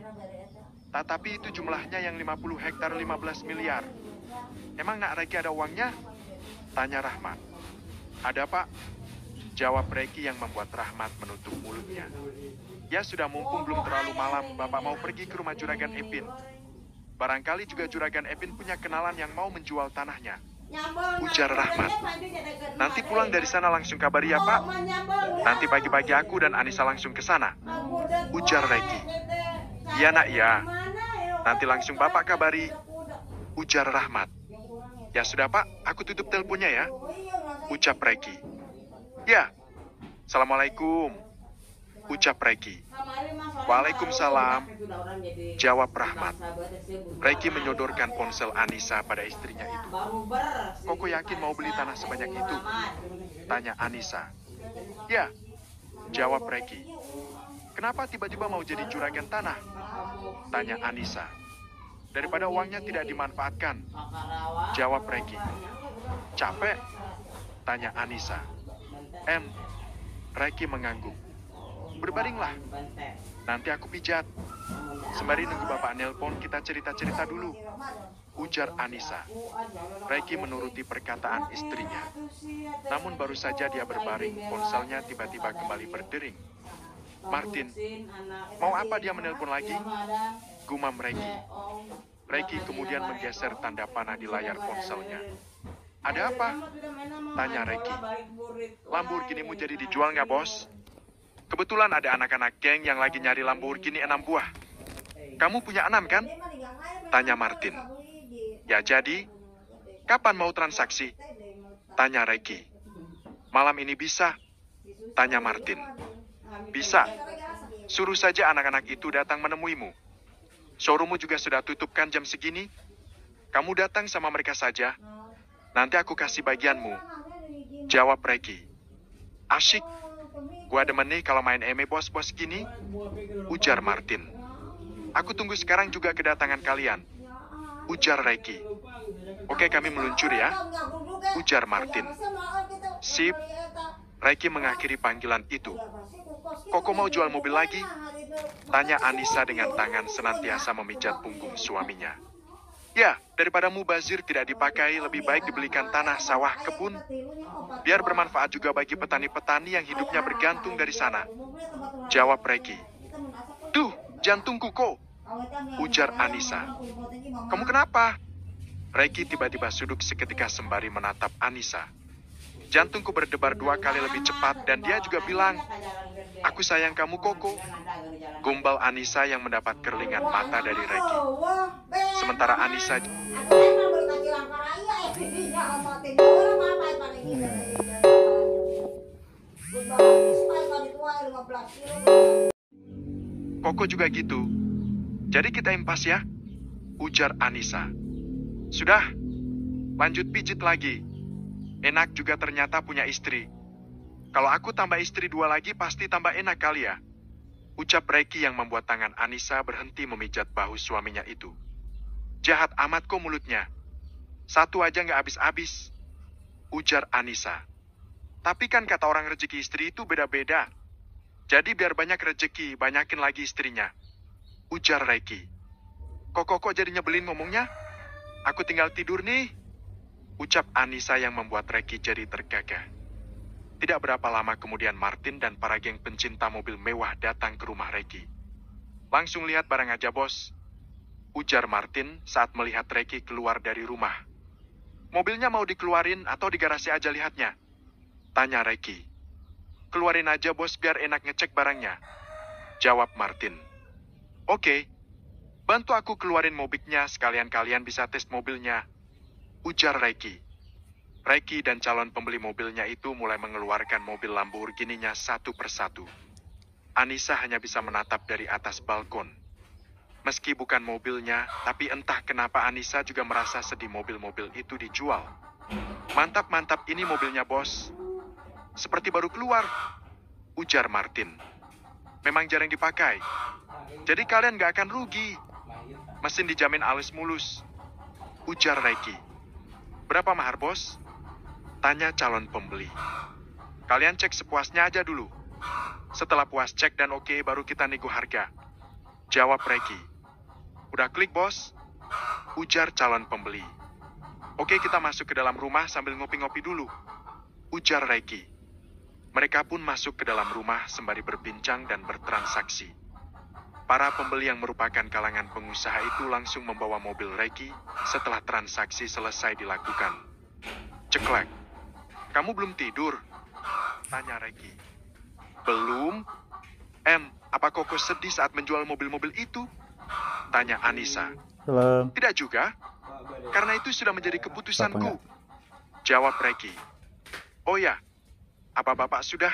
Tetapi itu jumlahnya yang 50 hektar 15 miliar. Emang nak Reiki ada uangnya? Tanya Rahmat. Ada, Pak. Jawab Reiki yang membuat Rahmat menutup mulutnya. Ya sudah, mumpung belum terlalu malam, Bapak mau pergi ke rumah juragan Epin. Barangkali juga juragan Epin punya kenalan yang mau menjual tanahnya. Ujar Rahmat. Nanti pulang dari sana langsung kabari ya, Pak. Nanti pagi-pagi aku dan Anissa langsung ke sana. Ujar Reiki. Iya nak, iya. Nanti langsung Bapak kabari. Ujar Rahmat. Ya sudah Pak, aku tutup teleponnya ya. Ucap Reiki. Ya. Assalamualaikum. Ucap Reiki. Waalaikumsalam. Jawab Rahmat. Reiki menyodorkan ponsel Anissa pada istrinya itu. Koko yakin mau beli tanah sebanyak itu? Tanya Anissa. Ya. Jawab Reiki. Kenapa tiba-tiba mau jadi juragan tanah? Tanya Anissa. Daripada uangnya tidak dimanfaatkan. Jawab Reiki. Capek? Tanya Anissa. Reiki mengangguk. Berbaringlah. Nanti aku pijat. Sembari nunggu Bapak nelpon, kita cerita-cerita dulu. Ujar Anissa. Reiki menuruti perkataan istrinya. Namun baru saja dia berbaring, ponselnya tiba-tiba kembali berdering. Martin, mau apa dia menelpon lagi? Gumam Reiki. Reiki kemudian menggeser tanda panah di layar ponselnya. Ada apa? Tanya Reiki. Lamborghini-mu jadi dijual nggak, bos? Kebetulan ada anak-anak geng yang lagi nyari Lamborghini 6 buah. Kamu punya 6 kan? Tanya Martin. Ya jadi, kapan mau transaksi? Tanya Reiki. Malam ini bisa? Tanya Martin. Bisa. Suruh saja anak-anak itu datang menemuimu. Showroommu juga sudah tutup kan jam segini? Kamu datang sama mereka saja. Nanti aku kasih bagianmu. Jawab Reiki. Asyik. Gua demen nih kalau main eme bos-bos gini. Ujar Martin. Aku tunggu sekarang juga kedatangan kalian. Ujar Reiki. Oke, kami meluncur ya. Ujar Martin. Sip. Reiki mengakhiri panggilan itu. Koko mau jual mobil lagi? Tanya Anissa dengan tangan senantiasa memijat punggung suaminya. Ya, daripada mubazir tidak dipakai, lebih baik dibelikan tanah, sawah, kebun. Biar bermanfaat juga bagi petani-petani yang hidupnya bergantung dari sana. Jawab Reiki. Duh, jantungku kok. Ujar Anissa. Kamu kenapa? Reiki tiba-tiba suduk seketika sembari menatap Anissa. Jantungku berdebar 2 kali lebih cepat dan dia juga bilang, aku sayang kamu Koko. Gombal Anissa yang mendapat kerlingan mata dari Reiki. Sementara Anissa... Koko juga gitu. Jadi kita impas ya? Ujar Anissa. Sudah, lanjut pijit lagi. Enak juga ternyata punya istri. Kalau aku tambah istri 2 lagi pasti tambah enak kali ya. Ucap Reiki yang membuat tangan Anissa berhenti memijat bahu suaminya itu. Jahat amat kok mulutnya. 1 aja nggak habis-habis. Ujar Anissa. Tapi kan kata orang rezeki istri itu beda-beda. Jadi biar banyak rezeki, banyakin lagi istrinya. Ujar Reiki. Kok jadi nyebelin ngomongnya? Aku tinggal tidur nih. Ucap Anissa yang membuat Reiki jadi tergagah. Tidak berapa lama kemudian Martin dan para geng pencinta mobil mewah datang ke rumah Reiki. Langsung lihat barang aja bos. Ujar Martin saat melihat Reiki keluar dari rumah. Mobilnya mau dikeluarin atau di garasi aja lihatnya? Tanya Reiki. Keluarin aja bos biar enak ngecek barangnya. Jawab Martin. Oke. Bantu aku keluarin mobilnya sekalian kalian bisa tes mobilnya. Ujar Reiki. Reiki dan calon pembeli mobilnya itu mulai mengeluarkan mobil Lamborghini-nya satu persatu. Anissa hanya bisa menatap dari atas balkon. Meski bukan mobilnya, tapi entah kenapa Anissa juga merasa sedih mobil-mobil itu dijual. Mantap ini mobilnya bos. Seperti baru keluar. Ujar Martin. Memang jarang dipakai. Jadi kalian gak akan rugi. Mesin dijamin halus mulus. Ujar Reiki. Berapa mahar bos? Tanya calon pembeli. Kalian cek sepuasnya aja dulu. Setelah puas cek dan oke baru kita nego harga. Jawab Reiki. Udah klik bos? Ujar calon pembeli. Oke kita masuk ke dalam rumah sambil ngopi-ngopi dulu. Ujar Reiki. Mereka pun masuk ke dalam rumah sembari berbincang dan bertransaksi. Para pembeli yang merupakan kalangan pengusaha itu langsung membawa mobil Reiki setelah transaksi selesai dilakukan. Ceklek. Kamu belum tidur? Tanya Reiki. Belum? Apa Koko sedih saat menjual mobil-mobil itu? Tanya Anissa. Belum. Tidak juga. Karena itu sudah menjadi keputusanku. Jawab Reiki. Oh ya, apa Bapak sudah?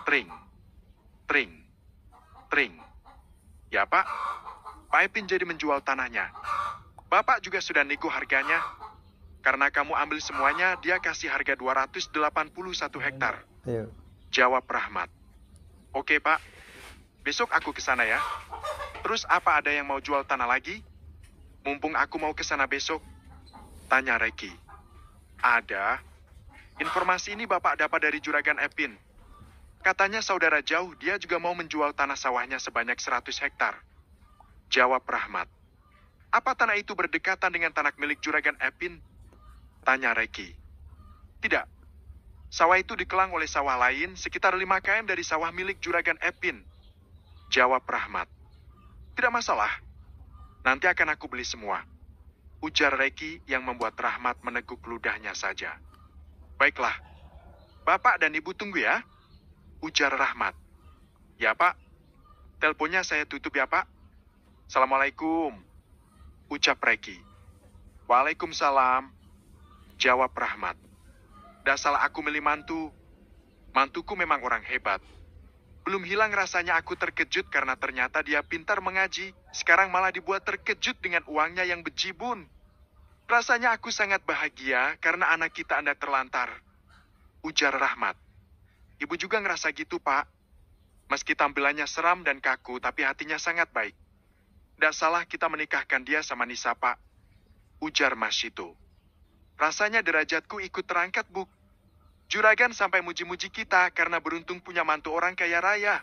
Tring. Tring. Tring. Ya Pak, Pak Epin jadi menjual tanahnya. Bapak juga sudah nego harganya. Karena kamu ambil semuanya, dia kasih harga 281 hektar. Ayo. Jawab Rahmat. Oke Pak, besok aku ke sana ya. Terus apa ada yang mau jual tanah lagi? Mumpung aku mau ke sana besok. Tanya Reiki. Ada. Informasi ini Bapak dapat dari Juragan Epin. Katanya saudara jauh dia juga mau menjual tanah sawahnya sebanyak 100 hektar. Jawab Rahmat. Apa tanah itu berdekatan dengan tanah milik Juragan Epin? Tanya Reiki. Tidak. Sawah itu dikelang oleh sawah lain sekitar 5 km dari sawah milik Juragan Epin. Jawab Rahmat. Tidak masalah. Nanti akan aku beli semua. Ujar Reiki yang membuat Rahmat meneguk ludahnya saja. Baiklah. Bapak dan Ibu tunggu ya. Ujar Rahmat. Ya Pak. Teleponnya saya tutup ya Pak. Assalamualaikum. Ucap Reiki. Waalaikumsalam. Jawab Rahmat. Dah salah aku milih mantu. Mantuku memang orang hebat. Belum hilang rasanya aku terkejut karena ternyata dia pintar mengaji. Sekarang malah dibuat terkejut dengan uangnya yang bejibun. Rasanya aku sangat bahagia karena anak kita Anda terlantar. Ujar Rahmat. Ibu juga ngerasa gitu, Pak. Meski tampilannya seram dan kaku, tapi hatinya sangat baik. Tidak salah kita menikahkan dia sama Nisa, Pak. Ujar Masito. Rasanya derajatku ikut terangkat, Bu. Juragan sampai muji-muji kita karena beruntung punya mantu orang kaya raya.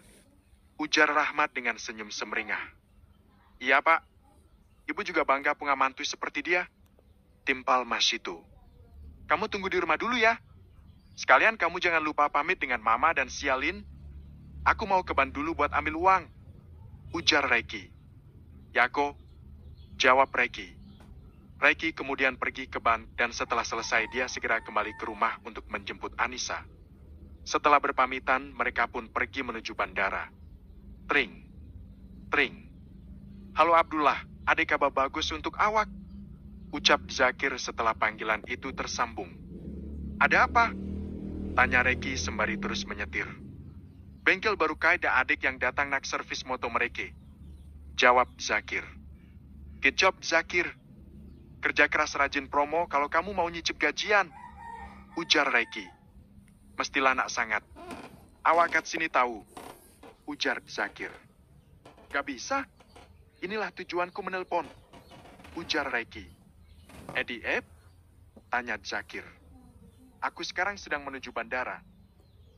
Ujar Rahmat dengan senyum semeringah. Iya, Pak. Ibu juga bangga punya mantu seperti dia. Timpal Masito. Kamu tunggu di rumah dulu ya. Sekalian kamu jangan lupa pamit dengan Mama dan Sialin. Aku mau ke bank dulu buat ambil uang. Ujar Reiki. Yako. Jawab Reiki. Reiki kemudian pergi ke bank dan setelah selesai dia segera kembali ke rumah untuk menjemput Anissa. Setelah berpamitan, mereka pun pergi menuju bandara. Tring. Tring. Halo Abdullah, ada kabar bagus untuk awak. Ucap Zakir setelah panggilan itu tersambung. Ada apa? Tanya Reiki sembari terus menyetir. Bengkel baru Kaida adik yang datang nak servis moto mereka. Jawab Zakir. Good job Zakir. Kerja keras rajin promo kalau kamu mau nyicip gajian. Ujar Reiki. Mestilah nak sangat. Awakat sini tahu. Ujar Zakir. Gak bisa. Inilah tujuanku menelpon. Ujar Reiki. Edi Ep? Tanya Zakir. Aku sekarang sedang menuju bandara.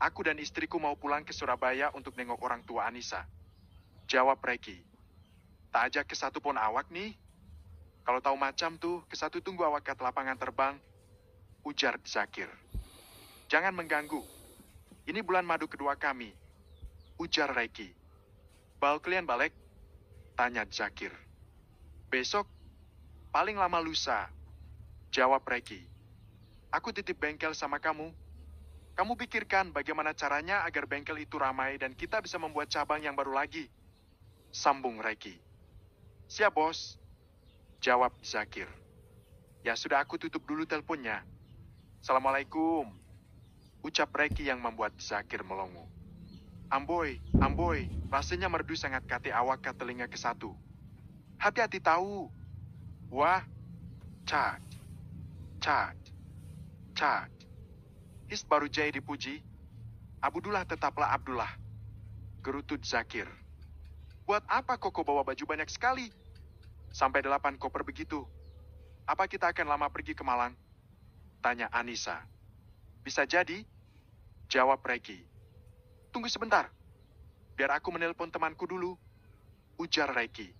Aku dan istriku mau pulang ke Surabaya untuk nengok orang tua Anissa. Jawab Reki. Tak ajak ke satu pun awak nih. Kalau tahu macam tuh, ke satu tunggu awak ke lapangan terbang. Ujar Zakir. Jangan mengganggu. Ini bulan madu kedua kami. Ujar Reki. Bal kalian balik? Tanya Zakir. Besok, paling lama lusa. Jawab Reki. Aku titip bengkel sama kamu. Kamu pikirkan bagaimana caranya agar bengkel itu ramai dan kita bisa membuat cabang yang baru lagi. Sambung Reki. Siap, bos. Jawab Zakir. Ya sudah, aku tutup dulu teleponnya. Assalamualaikum. Ucap Reki yang membuat Zakir melongo. Amboy, amboy, rasanya merdu sangat kate awak ke telinga ke satu. Hati-hati tahu. Wah, cat, cat, cat. His baru jai dipuji. Abdullah tetaplah Abdullah. Gerutut Zakir. Buat apa Koko bawa baju banyak sekali? Sampai 8 koper begitu. Apa kita akan lama pergi ke Malang? Tanya Anissa. Bisa jadi. Jawab Reki. Tunggu sebentar. Biar aku menelpon temanku dulu. Ujar Reki.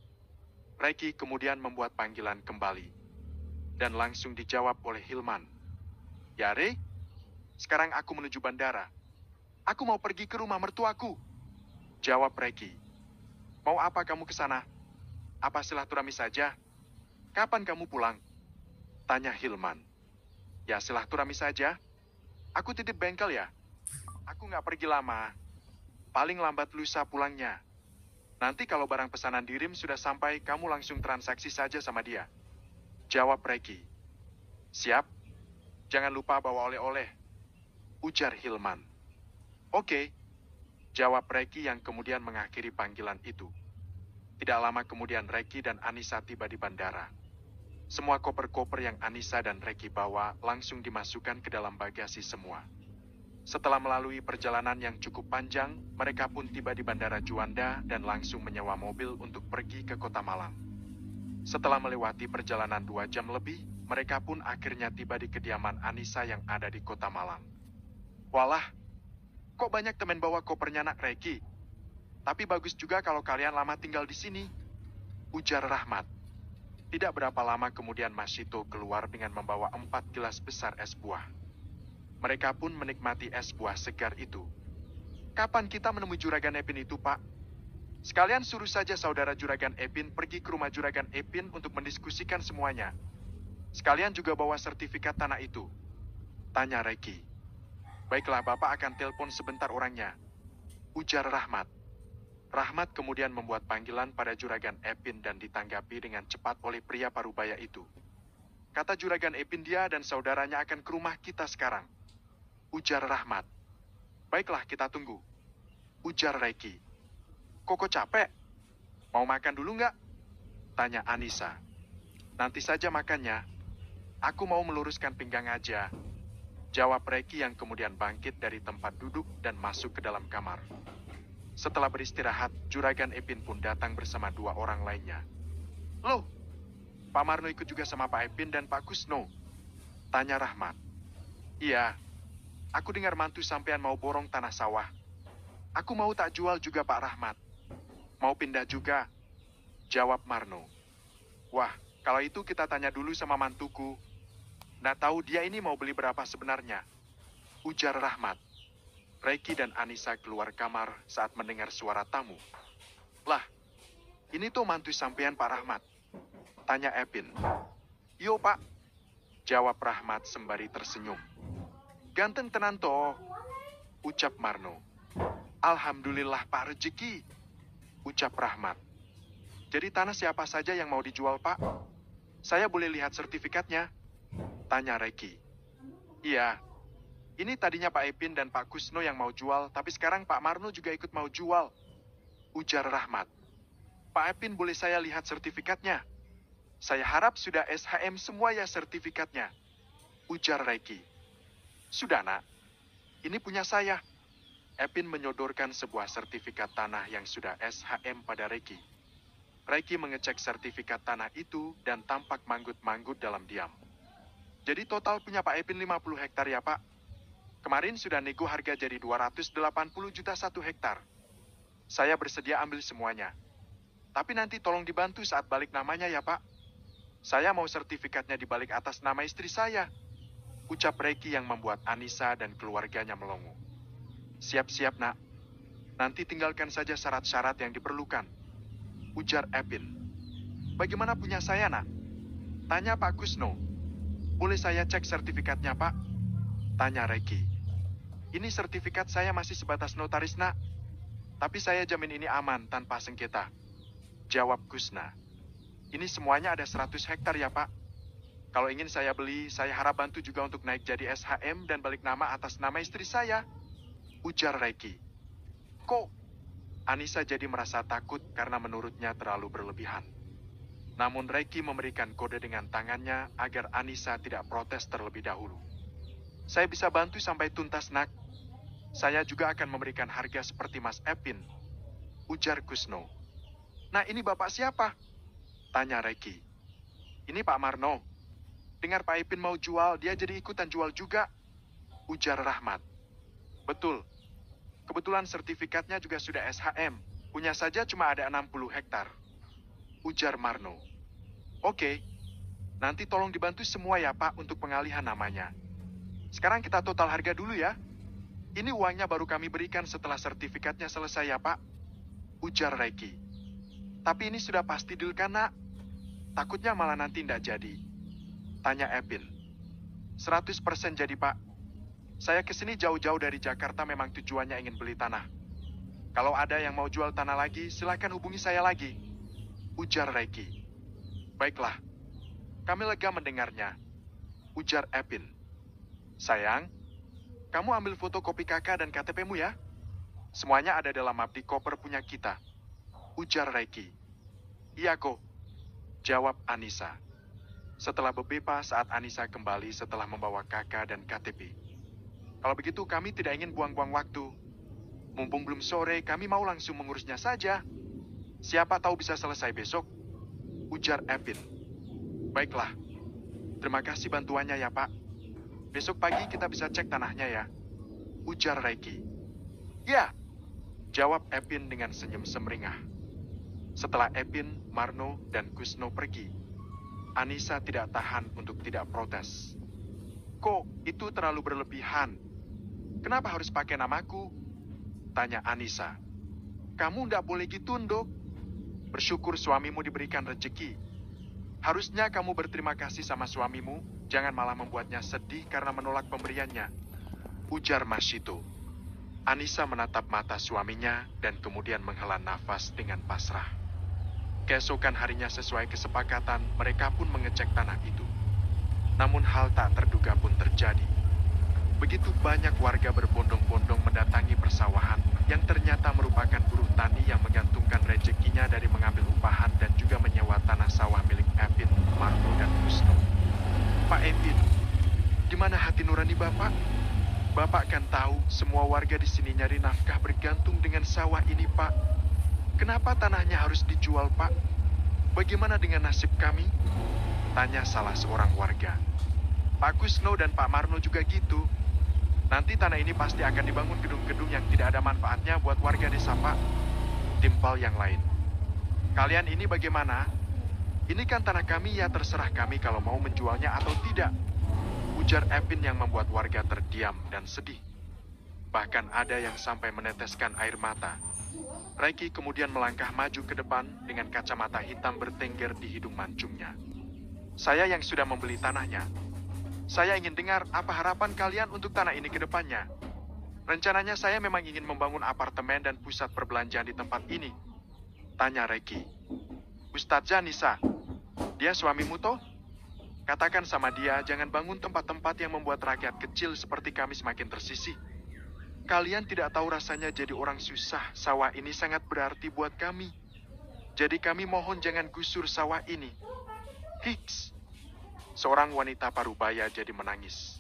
Reki kemudian membuat panggilan kembali. Dan langsung dijawab oleh Hilman. Ya, Re? Sekarang aku menuju bandara. Aku mau pergi ke rumah mertuaku. Jawab Reki. Mau apa kamu ke sana? Apa silaturahmi saja? Kapan kamu pulang? Tanya Hilman. Ya, silaturahmi saja. Aku titip bengkel ya. Aku nggak pergi lama. Paling lambat lusa pulangnya. Nanti kalau barang pesanan dirim sudah sampai, kamu langsung transaksi saja sama dia. Jawab Reki. Siap. Jangan lupa bawa oleh-oleh. Ujar Hilman. Oke. Jawab Reki yang kemudian mengakhiri panggilan itu. Tidak lama kemudian Reki dan Anissa tiba di bandara. Semua koper-koper yang Anissa dan Reki bawa langsung dimasukkan ke dalam bagasi semua. Setelah melalui perjalanan yang cukup panjang, mereka pun tiba di Bandara Juanda dan langsung menyewa mobil untuk pergi ke Kota Malang. Setelah melewati perjalanan 2 jam lebih, mereka pun akhirnya tiba di kediaman Anissa yang ada di Kota Malang. Walah, kok banyak temen bawa kopernya nak Reki? Tapi bagus juga kalau kalian lama tinggal di sini. Ujar Rahmat. Tidak berapa lama kemudian Mas Sito keluar dengan membawa 4 gelas besar es buah. Mereka pun menikmati es buah segar itu. Kapan kita menemui Juragan Epin itu, Pak? Sekalian suruh saja saudara Juragan Epin pergi ke rumah Juragan Epin untuk mendiskusikan semuanya. Sekalian juga bawa sertifikat tanah itu. Tanya Reki. Baiklah, Bapak akan telepon sebentar orangnya. Ujar Rahmat. Rahmat kemudian membuat panggilan pada Juragan Epin dan ditanggapi dengan cepat oleh pria parubaya itu. Kata Juragan Epin, dia dan saudaranya akan ke rumah kita sekarang. Ujar Rahmat. Baiklah, kita tunggu. Ujar Reki. Koko capek? Mau makan dulu nggak? Tanya Anissa. Nanti saja makannya. Aku mau meluruskan pinggang aja. Jawab Reki yang kemudian bangkit dari tempat duduk dan masuk ke dalam kamar. Setelah beristirahat, Juragan Epin pun datang bersama 2 orang lainnya. Loh, Pak Marno ikut juga sama Pak Epin dan Pak Kusno? Tanya Rahmat. Iya. Aku dengar mantu sampean mau borong tanah sawah. Aku mau tak jual juga Pak Rahmat. Mau pindah juga. Jawab Marno. Wah, kalau itu kita tanya dulu sama mantuku. Nggak tahu dia ini mau beli berapa sebenarnya. Ujar Rahmat. Reki dan Anissa keluar kamar saat mendengar suara tamu. Lah, ini tuh mantu sampean Pak Rahmat. Tanya Epin. Yo Pak. Jawab Rahmat sembari tersenyum. Ganteng tenan toh. Ucap Marno. Alhamdulillah Pak rezeki. Ucap Rahmat. Jadi tanah siapa saja yang mau dijual Pak? Saya boleh lihat sertifikatnya? Tanya Reki. Iya. Ini tadinya Pak Epin dan Pak Kusno yang mau jual, tapi sekarang Pak Marno juga ikut mau jual. Ujar Rahmat. Pak Epin boleh saya lihat sertifikatnya? Saya harap sudah SHM semua ya sertifikatnya. Ujar Reki. Sudah nak. Ini punya saya. Epin menyodorkan sebuah sertifikat tanah yang sudah SHM pada Reki. Reki mengecek sertifikat tanah itu dan tampak manggut-manggut dalam diam. Jadi total punya Pak Epin 50 hektar ya Pak? Kemarin sudah nego harga jadi 280 juta 1 hektar. Saya bersedia ambil semuanya. Tapi nanti tolong dibantu saat balik namanya ya Pak. Saya mau sertifikatnya dibalik atas nama istri saya. Ucap Reki yang membuat Anissa dan keluarganya melongo. Siap-siap nak. Nanti tinggalkan saja syarat-syarat yang diperlukan. Ujar Epin. Bagaimana punya saya nak? Tanya Pak Kusno. Boleh saya cek sertifikatnya Pak? Tanya Reki. Ini sertifikat saya masih sebatas notaris nak. Tapi saya jamin ini aman tanpa sengketa. Jawab Kusna. Ini semuanya ada 100 hektar ya Pak. Kalau ingin saya beli, saya harap bantu juga untuk naik jadi SHM dan balik nama atas nama istri saya. Ujar Reki. Kok? Anissa jadi merasa takut karena menurutnya terlalu berlebihan. Namun Reki memberikan kode dengan tangannya agar Anissa tidak protes terlebih dahulu. Saya bisa bantu sampai tuntas nak. Saya juga akan memberikan harga seperti Mas Epin. Ujar Kusno. Nah ini bapak siapa? Tanya Reki. Ini Pak Marno. Dengar Pak Epin mau jual, dia jadi ikutan jual juga. Ujar Rahmat. Betul. Kebetulan sertifikatnya juga sudah SHM. Punya saja cuma ada 60 hektar. Ujar Marno. Oke. Nanti tolong dibantu semua ya Pak untuk pengalihan namanya. Sekarang kita total harga dulu ya. Ini uangnya baru kami berikan setelah sertifikatnya selesai ya Pak. Ujar Reki. Tapi ini sudah pasti deal kan nak? Takutnya malah nanti tidak jadi. Tanya Epin. 100% jadi Pak. Saya kesini jauh-jauh dari Jakarta memang tujuannya ingin beli tanah. Kalau ada yang mau jual tanah lagi, silakan hubungi saya lagi. Ujar Reki. Baiklah. Kami lega mendengarnya. Ujar Epin. Sayang, kamu ambil fotokopi KK dan KTP-mu ya. Semuanya ada dalam map di koper punya kita. Ujar Reki. Iya kok. Jawab Anissa. Setelah bebepa saat Anissa kembali setelah membawa KK dan KTP. Kalau begitu kami tidak ingin buang-buang waktu. Mumpung belum sore, kami mau langsung mengurusnya saja. Siapa tahu bisa selesai besok. Ujar Epin. Baiklah. Terima kasih bantuannya ya Pak. Besok pagi kita bisa cek tanahnya ya. Ujar Reki. Ya. Jawab Epin dengan senyum semeringah. Setelah Epin, Marno, dan Kusno pergi, Anissa tidak tahan untuk tidak protes. Kok itu terlalu berlebihan? Kenapa harus pakai namaku? Tanya Anissa. Kamu ndak boleh gitu, Nduk. Bersyukur suamimu diberikan rezeki. Harusnya kamu berterima kasih sama suamimu, jangan malah membuatnya sedih karena menolak pemberiannya. Ujar Masito. Anissa menatap mata suaminya dan kemudian menghela nafas dengan pasrah. Keesokan harinya sesuai kesepakatan, mereka pun mengecek tanah itu. Namun hal tak terduga pun terjadi. Begitu banyak warga berbondong-bondong mendatangi persawahan yang ternyata merupakan buruh tani yang menggantungkan rezekinya dari mengambil upahan dan juga menyewa tanah sawah milik Epin, Marno, dan Kusno. Pak Epin, di mana hati nurani Bapak? Bapak kan tahu semua warga di sini nyari nafkah bergantung dengan sawah ini, Pak. Kenapa tanahnya harus dijual, Pak? Bagaimana dengan nasib kami? Tanya salah seorang warga. Pak Kusno dan Pak Marno juga gitu. Nanti tanah ini pasti akan dibangun gedung-gedung yang tidak ada manfaatnya buat warga desa, Pak. Timpal yang lain. Kalian ini bagaimana? Ini kan tanah kami, ya terserah kami kalau mau menjualnya atau tidak. Ujar Epin yang membuat warga terdiam dan sedih. Bahkan ada yang sampai meneteskan air mata. Reki kemudian melangkah maju ke depan dengan kacamata hitam bertengger di hidung mancungnya. Saya yang sudah membeli tanahnya. Saya ingin dengar apa harapan kalian untuk tanah ini ke depannya. Rencananya saya memang ingin membangun apartemen dan pusat perbelanjaan di tempat ini. Tanya Reki. Ustadz Janisa, dia suamimu toh? Katakan sama dia jangan bangun tempat-tempat yang membuat rakyat kecil seperti kami semakin tersisih. Kalian tidak tahu rasanya jadi orang susah. Sawah ini sangat berarti buat kami. Jadi kami mohon jangan gusur sawah ini. Hiks. Seorang wanita parubaya jadi menangis.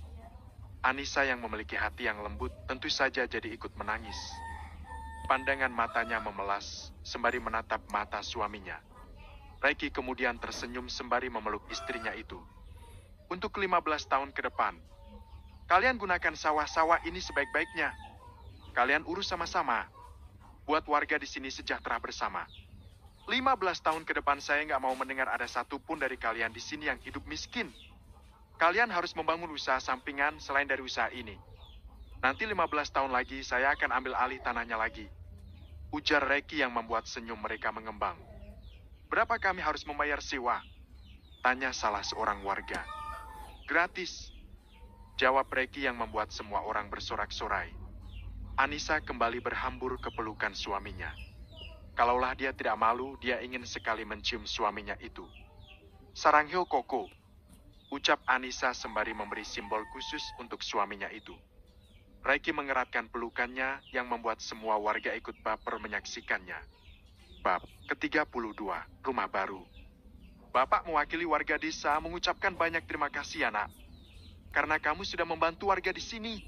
Anissa yang memiliki hati yang lembut tentu saja jadi ikut menangis. Pandangan matanya memelas sembari menatap mata suaminya. Reki kemudian tersenyum sembari memeluk istrinya itu. untuk 15 tahun ke depan. Kalian gunakan sawah-sawah ini sebaik-baiknya. Kalian urus sama-sama. Buat warga di sini sejahtera bersama. 15 tahun ke depan saya nggak mau mendengar ada satupun dari kalian di sini yang hidup miskin. Kalian harus membangun usaha sampingan selain dari usaha ini. Nanti 15 tahun lagi saya akan ambil alih tanahnya lagi. Ujar Reki yang membuat senyum mereka mengembang. Berapa kami harus membayar sewa? Tanya salah seorang warga. Gratis. Jawab Reki yang membuat semua orang bersorak-sorai. Anissa kembali berhambur ke pelukan suaminya. Kalaulah dia tidak malu, dia ingin sekali mencium suaminya itu. Saranghyo Koko, ucap Anissa sembari memberi simbol khusus untuk suaminya itu. Reki mengeratkan pelukannya yang membuat semua warga ikut baper menyaksikannya. Bab ke-32, Rumah Baru. Bapak mewakili warga desa mengucapkan banyak terima kasih, anak. Karena kamu sudah membantu warga di sini.